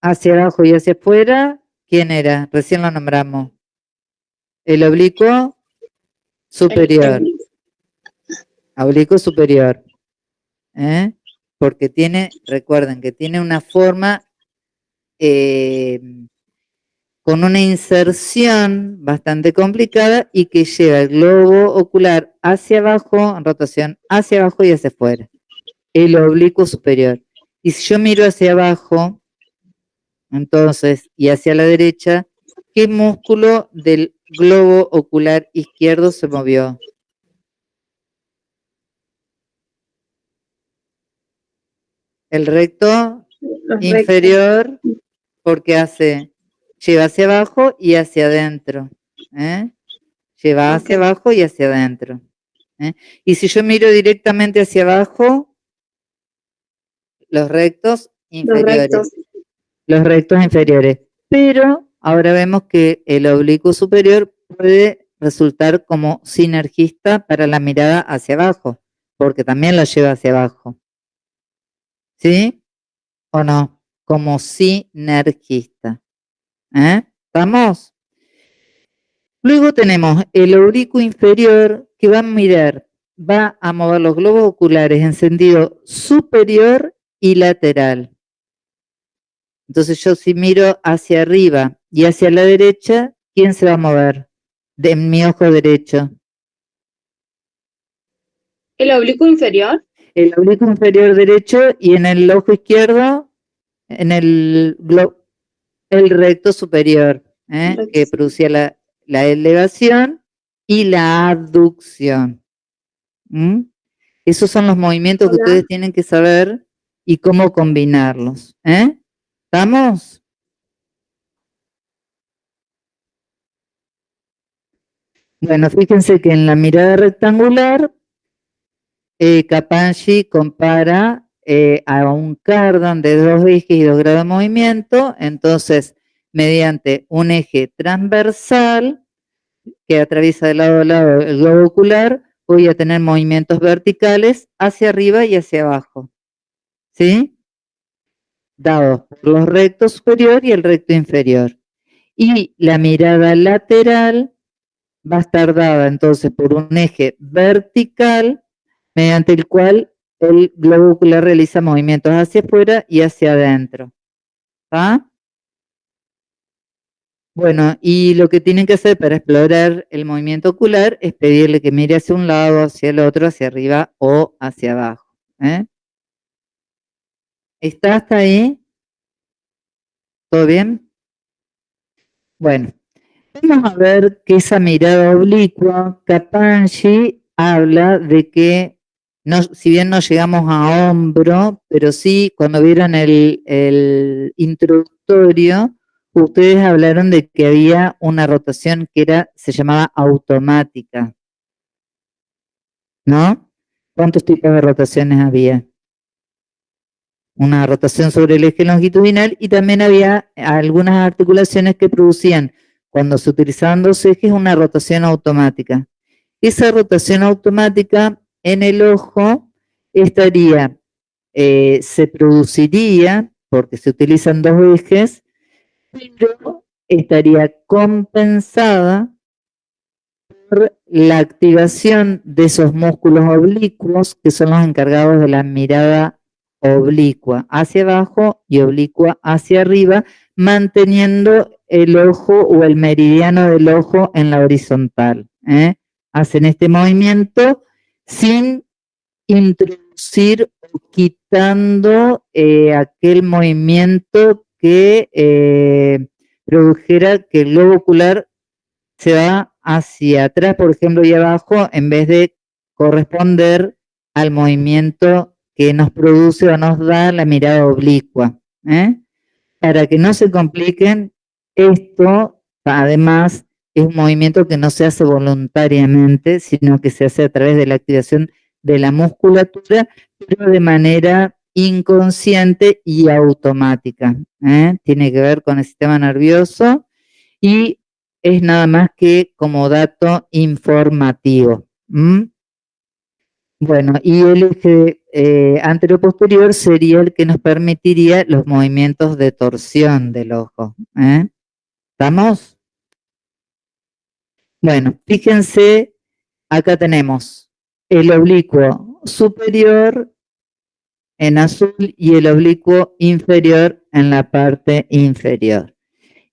Hacia abajo y hacia afuera, ¿quién era? Recién lo nombramos. El oblicuo superior. Oblicuo superior. Porque tiene, recuerden que tiene una forma con una inserción bastante complicada y que lleva el globo ocular hacia abajo, en rotación hacia abajo y hacia afuera. El oblicuo superior. Y si yo miro hacia abajo, entonces, y hacia la derecha, ¿qué músculo del globo ocular izquierdo se movió? El recto inferior, porque lleva hacia abajo y hacia adentro. Lleva hacia abajo y hacia adentro. Y si yo miro directamente hacia abajo, los rectos inferiores. Los rectos inferiores. Pero ahora vemos que el oblicuo superior puede resultar como sinergista para la mirada hacia abajo, porque también lo lleva hacia abajo. ¿Sí? ¿O no? Como sinergista. ¿Estamos? Luego tenemos el oblicuo inferior que va a mover los globos oculares en sentido superior y lateral. Entonces yo si miro hacia arriba y hacia la derecha, ¿quién se va a mover? De mi ojo derecho. ¿El oblicuo inferior? El oblicuo inferior derecho y en el ojo izquierdo, en el recto superior, que producía la elevación y la abducción. Esos son los movimientos que ustedes tienen que saber y cómo combinarlos. ¿Estamos? Bueno, fíjense que en la mirada rectangular, Kaplanchi compara a un cardan de 2 ejes y 2 grados de movimiento. Entonces, mediante un eje transversal que atraviesa de lado a lado el globo ocular, voy a tener movimientos verticales hacia arriba y hacia abajo. ¿Sí? Dados por los rectos superior y el recto inferior. Y la mirada lateral va a estar dada entonces por un eje vertical mediante el cual el globo ocular realiza movimientos hacia afuera y hacia adentro. ¿Está? Bueno, y lo que tienen que hacer para explorar el movimiento ocular es pedirle que mire hacia un lado, hacia el otro, hacia arriba o hacia abajo. ¿Está hasta ahí? ¿Todo bien? Bueno, vamos a ver que esa mirada oblicua, Kaplanchi habla de que, no, si bien no llegamos a hombro, pero sí, cuando vieron el introductorio, ustedes hablaron de que había una rotación que se llamaba automática, ¿no? ¿Cuántos tipos de rotaciones había? Una rotación sobre el eje longitudinal y también había algunas articulaciones que producían, cuando se utilizaban 2 ejes, una rotación automática. Esa rotación automática en el ojo se produciría, porque se utilizan 2 ejes, pero estaría compensada por la activación de esos músculos oblicuos que son los encargados de la mirada oblicua hacia abajo y oblicua hacia arriba, manteniendo el ojo o el meridiano del ojo en la horizontal. Hacen este movimiento sin introducir o quitando aquel movimiento que produjera que el globo ocular se va hacia atrás, por ejemplo, y abajo, en vez de corresponder al movimiento que nos produce o nos da la mirada oblicua. Para que no se compliquen, esto además es un movimiento que no se hace voluntariamente, sino que se hace a través de la activación de la musculatura, pero de manera inconsciente y automática. Tiene que ver con el sistema nervioso y es nada más que como dato informativo. Bueno, y el eje anteroposterior sería el que nos permitiría los movimientos de torsión del ojo. ¿Estamos? Bueno, fíjense, acá tenemos el oblicuo superior en azul y el oblicuo inferior en la parte inferior.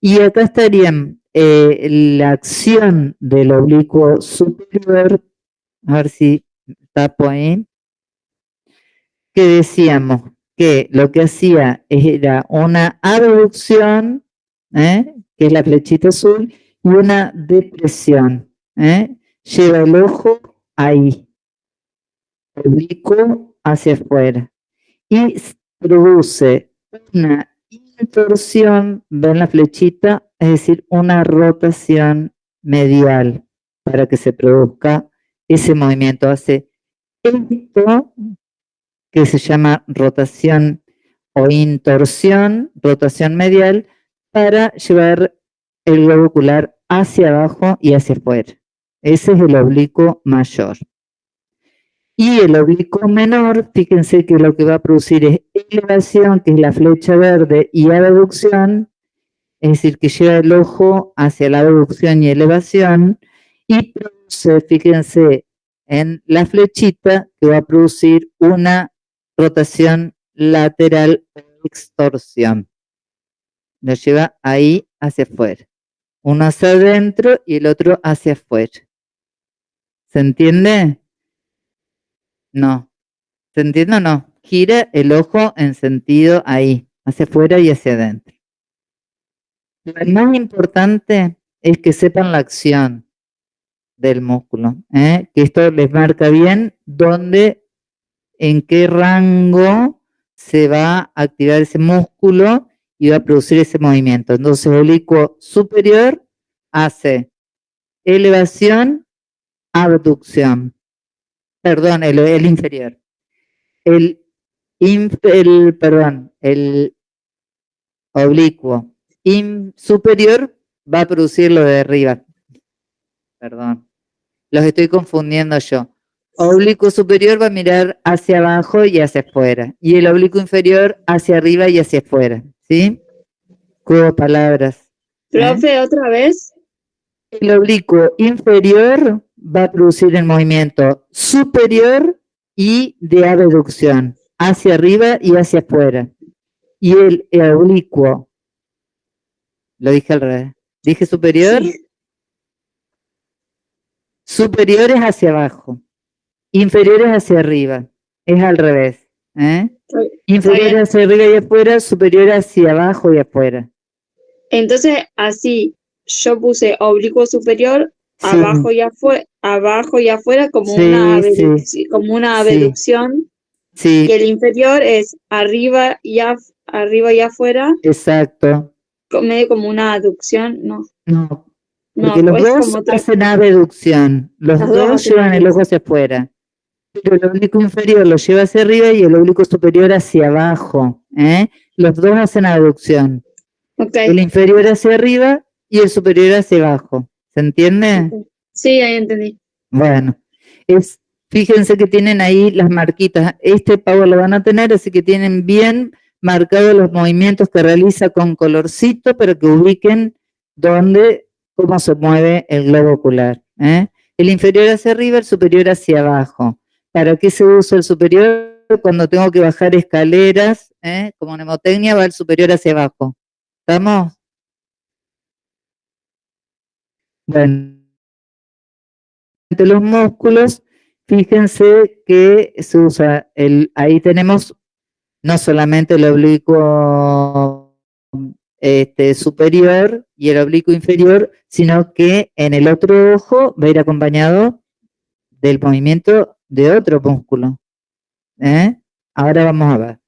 Y acá estarían la acción del oblicuo superior, a ver si tapo ahí, que decíamos que lo que hacía era una abducción, que es la flechita azul, y una depresión. Lleva el ojo ahí, oblicuo hacia afuera, y produce una intorsión, ven la flechita, es decir, una rotación medial para que se produzca ese movimiento. Hace esto que se llama rotación o intorsión, rotación medial, para llevar el globo ocular hacia abajo y hacia afuera. Ese es el oblicuo mayor. Y el oblicuo menor, fíjense que lo que va a producir es elevación, que es la flecha verde, y abducción, es decir, que lleva el ojo hacia la abducción y elevación, y produce, fíjense, en la flechita que va a producir una rotación lateral o extorsión. Lo lleva ahí hacia afuera. Uno hacia adentro y el otro hacia afuera. ¿Se entiende? No. ¿Se entiende o no? Gira el ojo en sentido ahí, hacia afuera y hacia adentro. Lo más importante es que sepan la acción del músculo, que esto les marca bien dónde, en qué rango se va a activar ese músculo y va a producir ese movimiento. Entonces, el oblicuo superior hace elevación, abducción. Perdón, el inferior. El oblicuo superior va a producir lo de arriba. Perdón, los estoy confundiendo yo. Oblicuo superior va a mirar hacia abajo y hacia afuera. Y el oblicuo inferior hacia arriba y hacia afuera. ¿Sí? Juego palabras. Profe, otra vez. El oblicuo inferior va a producir el movimiento superior y de abducción, hacia arriba y hacia afuera. Y el oblicuo, lo dije al revés, dije superior, Sí. superiores hacia abajo, inferiores hacia arriba, es al revés. Inferiores hacia arriba y afuera, superiores hacia abajo y afuera. Entonces, así, yo puse oblicuo superior, Sí. abajo y afuera como Sí, una abducción, Sí, y el inferior es arriba y afuera, exacto. medio como una aducción, no. No, No, porque los es dos como otra. hacen abducción, los Los dos dos hacen llevan el ojo abducción. hacia afuera, pero el oblicuo inferior lo lleva hacia arriba y el oblicuo superior hacia abajo, Los dos hacen abducción, Ok. el inferior hacia arriba y el superior hacia abajo, ¿se entiende? Sí, ahí entendí. Bueno, fíjense que tienen ahí las marquitas, este power lo van a tener, así que tienen bien marcados los movimientos que realiza con colorcito, pero que ubiquen cómo se mueve el globo ocular. El inferior hacia arriba, el superior hacia abajo. ¿Para qué se usa el superior? Cuando tengo que bajar escaleras, como mnemotecnia va el superior hacia abajo. ¿Estamos? Bueno, entre los músculos, fíjense que se usa, ahí tenemos no solamente el oblicuo superior y el oblicuo inferior, sino que en el otro ojo va a ir acompañado del movimiento de otro músculo. Ahora vamos a ver.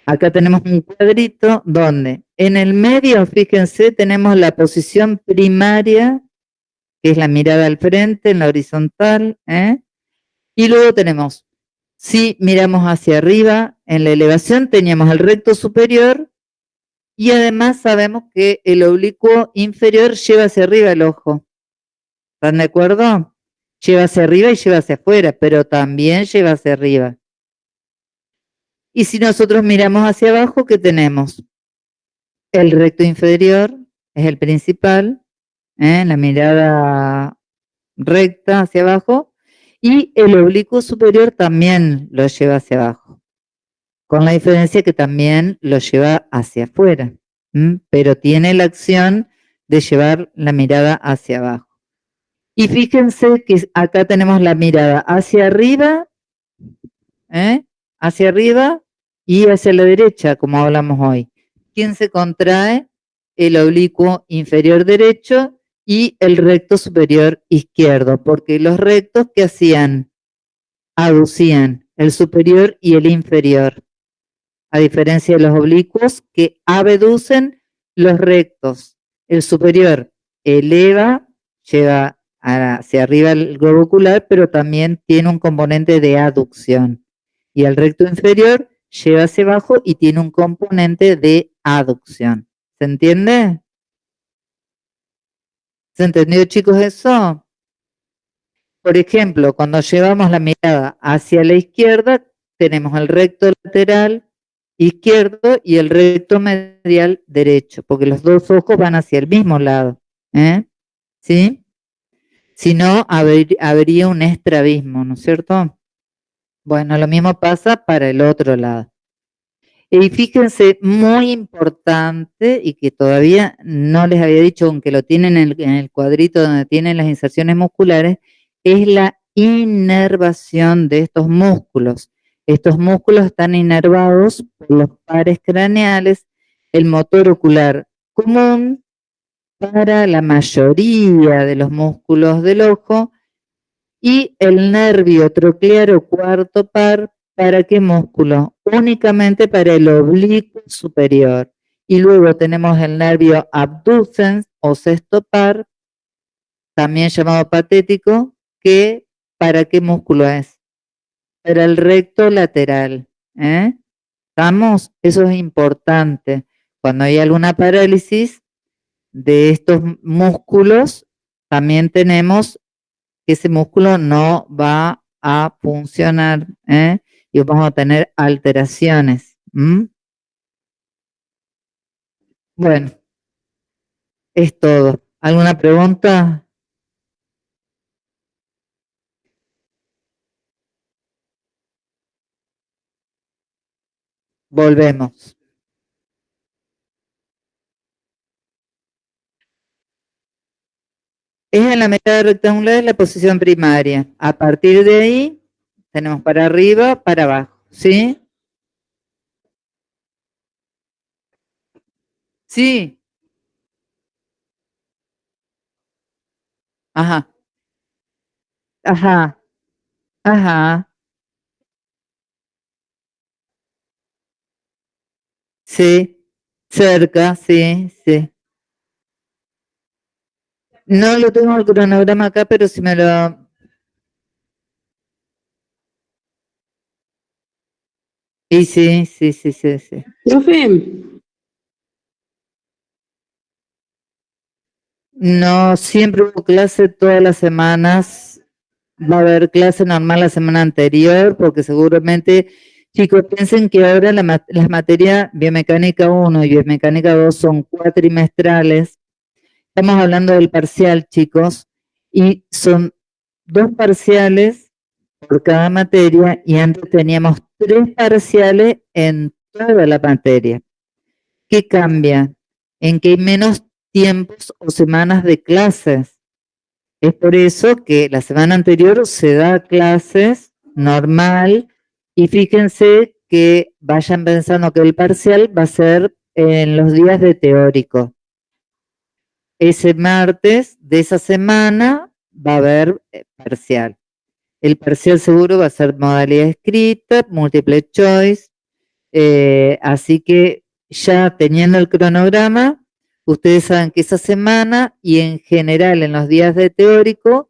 Acá tenemos un cuadrito donde en el medio, fíjense, tenemos la posición primaria, que es la mirada al frente, en la horizontal, y luego tenemos, si miramos hacia arriba, en la elevación teníamos el recto superior, y además sabemos que el oblicuo inferior lleva hacia arriba el ojo. ¿Están de acuerdo? Lleva hacia arriba y lleva hacia afuera, pero también lleva hacia arriba. Y si nosotros miramos hacia abajo, ¿qué tenemos? El recto inferior es el principal, la mirada recta hacia abajo, y el oblicuo superior también lo lleva hacia abajo, con la diferencia que también lo lleva hacia afuera, pero tiene la acción de llevar la mirada hacia abajo. Y fíjense que acá tenemos la mirada hacia arriba y hacia la derecha, como hablamos hoy. ¿Quién se contrae? El oblicuo inferior derecho y el recto superior izquierdo, porque los rectos, ¿qué hacían? Aducían el superior y el inferior, a diferencia de los oblicuos que abducen los rectos. El superior eleva, lleva hacia arriba el globo ocular, pero también tiene un componente de aducción. Y el recto inferior lleva hacia abajo y tiene un componente de aducción. ¿Se entiende? ¿Se entendió, chicos, eso? por ejemplo, cuando llevamos la mirada hacia la izquierda, tenemos el recto lateral izquierdo y el recto medial derecho, porque los dos ojos van hacia el mismo lado. ¿Sí? Si no, habría un estrabismo, ¿no es cierto? Bueno, lo mismo pasa para el otro lado. Y fíjense, muy importante, y que todavía no les había dicho, aunque lo tienen en el cuadrito donde tienen las inserciones musculares, es la inervación de estos músculos. Estos músculos están inervados por los pares craneales, el motor ocular común para la mayoría de los músculos del ojo y el nervio troclear o cuarto par. ¿Para qué músculo? Únicamente para el oblicuo superior. Y luego tenemos el nervio abducens o sexto par, también llamado patético, que ¿para qué músculo es? Para el recto lateral. ¿Estamos? Eso es importante. Cuando hay alguna parálisis de estos músculos, también tenemos que ese músculo no va a funcionar, y vamos a tener alteraciones. Bueno, es todo. ¿Alguna pregunta? Volvemos. Es en la mitad rectangular, es la posición primaria. A partir de ahí, tenemos para arriba, para abajo, ¿sí? Sí. Ajá. Ajá. Ajá. Sí. Cerca, sí, sí. No lo tengo el cronograma acá, pero si me lo... Y sí, sí, sí, sí, sí. Profe, No, siempre hubo clase todas las semanas. Va a haber clase normal la semana anterior, porque seguramente, chicos, piensen que ahora las materias biomecánica 1 y biomecánica 2 son cuatrimestrales. Estamos hablando del parcial, chicos, y son 2 parciales por cada materia, y antes teníamos 3 parciales en toda la materia. ¿Qué cambia? En que hay menos tiempos o semanas de clases. Es por eso que la semana anterior se da clases normal, y fíjense que vayan pensando que el parcial va a ser en los días de teórico. Ese martes de esa semana va a haber parcial. El parcial seguro va a ser modalidad escrita, multiple choice, así que ya teniendo el cronograma, ustedes saben que esa semana y en general en los días de teórico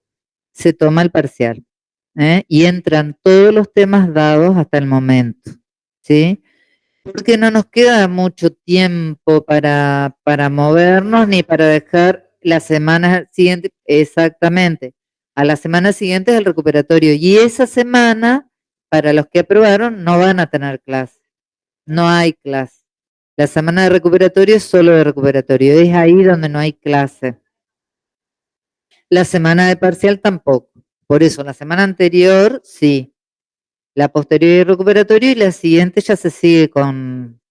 se toma el parcial, y entran todos los temas dados hasta el momento, ¿sí? Porque no nos queda mucho tiempo para movernos ni para dejar la semana siguiente, exactamente. A la semana siguiente es el recuperatorio, y esa semana, para los que aprobaron, no van a tener clase, no hay clase. La semana de recuperatorio es solo de recuperatorio, es ahí donde no hay clase. La semana de parcial tampoco. Por eso, la semana anterior, sí. La posterior y recuperatorio, y la siguiente ya se sigue con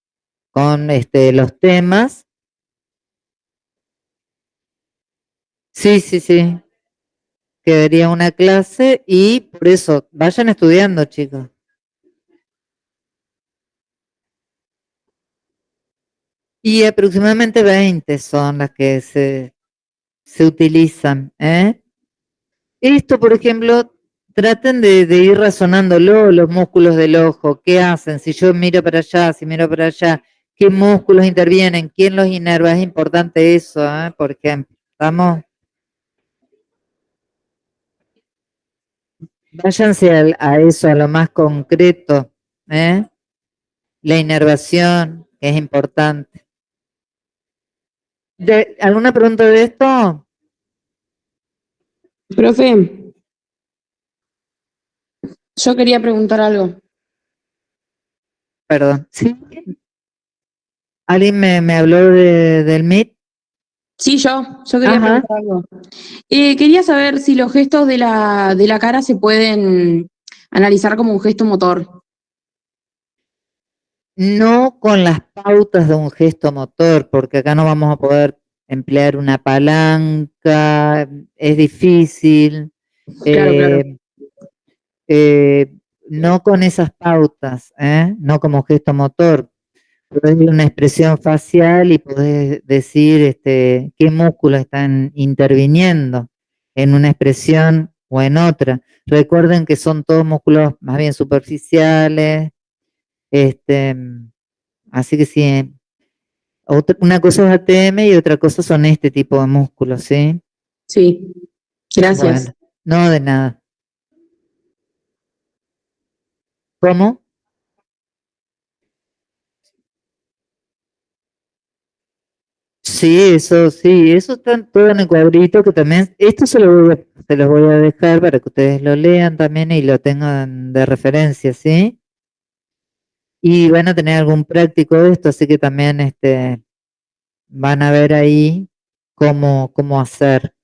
los temas. Sí, sí, sí. Quedaría una clase, y por eso, vayan estudiando, chicos. Y aproximadamente 20 son las que se utilizan, Esto, por ejemplo, traten de ir razonándolo, los músculos del ojo, ¿qué hacen? Si yo miro para allá, si miro para allá, ¿qué músculos intervienen? ¿Quién los inerva? Es importante eso, por ejemplo. ¿Estamos? Váyanse a eso, a lo más concreto, La inervación es importante. ¿Alguna pregunta de esto? profe, Yo quería preguntar algo. Perdón. ¿Sí? ¿Alguien me habló del Meet? Sí, yo quería Ajá. preguntar algo. Quería saber si los gestos de la cara se pueden analizar como un gesto motor. No con las pautas de un gesto motor, porque acá no vamos a poder emplear una palanca, es difícil. Claro, claro. No con esas pautas, no como gesto motor. Podés ver una expresión facial y podés decir qué músculos están interviniendo en una expresión o en otra. Recuerden que son todos músculos más bien superficiales, este, así que sí, una cosa es ATM y otra cosa son este tipo de músculos, ¿sí? Sí, gracias. Bueno, no de nada. ¿Cómo? Sí, eso está todo en el cuadrito que también, esto se los voy a dejar para que ustedes lo lean también y lo tengan de referencia, ¿sí? Y van a tener algún práctico de esto, así que también van a ver ahí cómo hacer.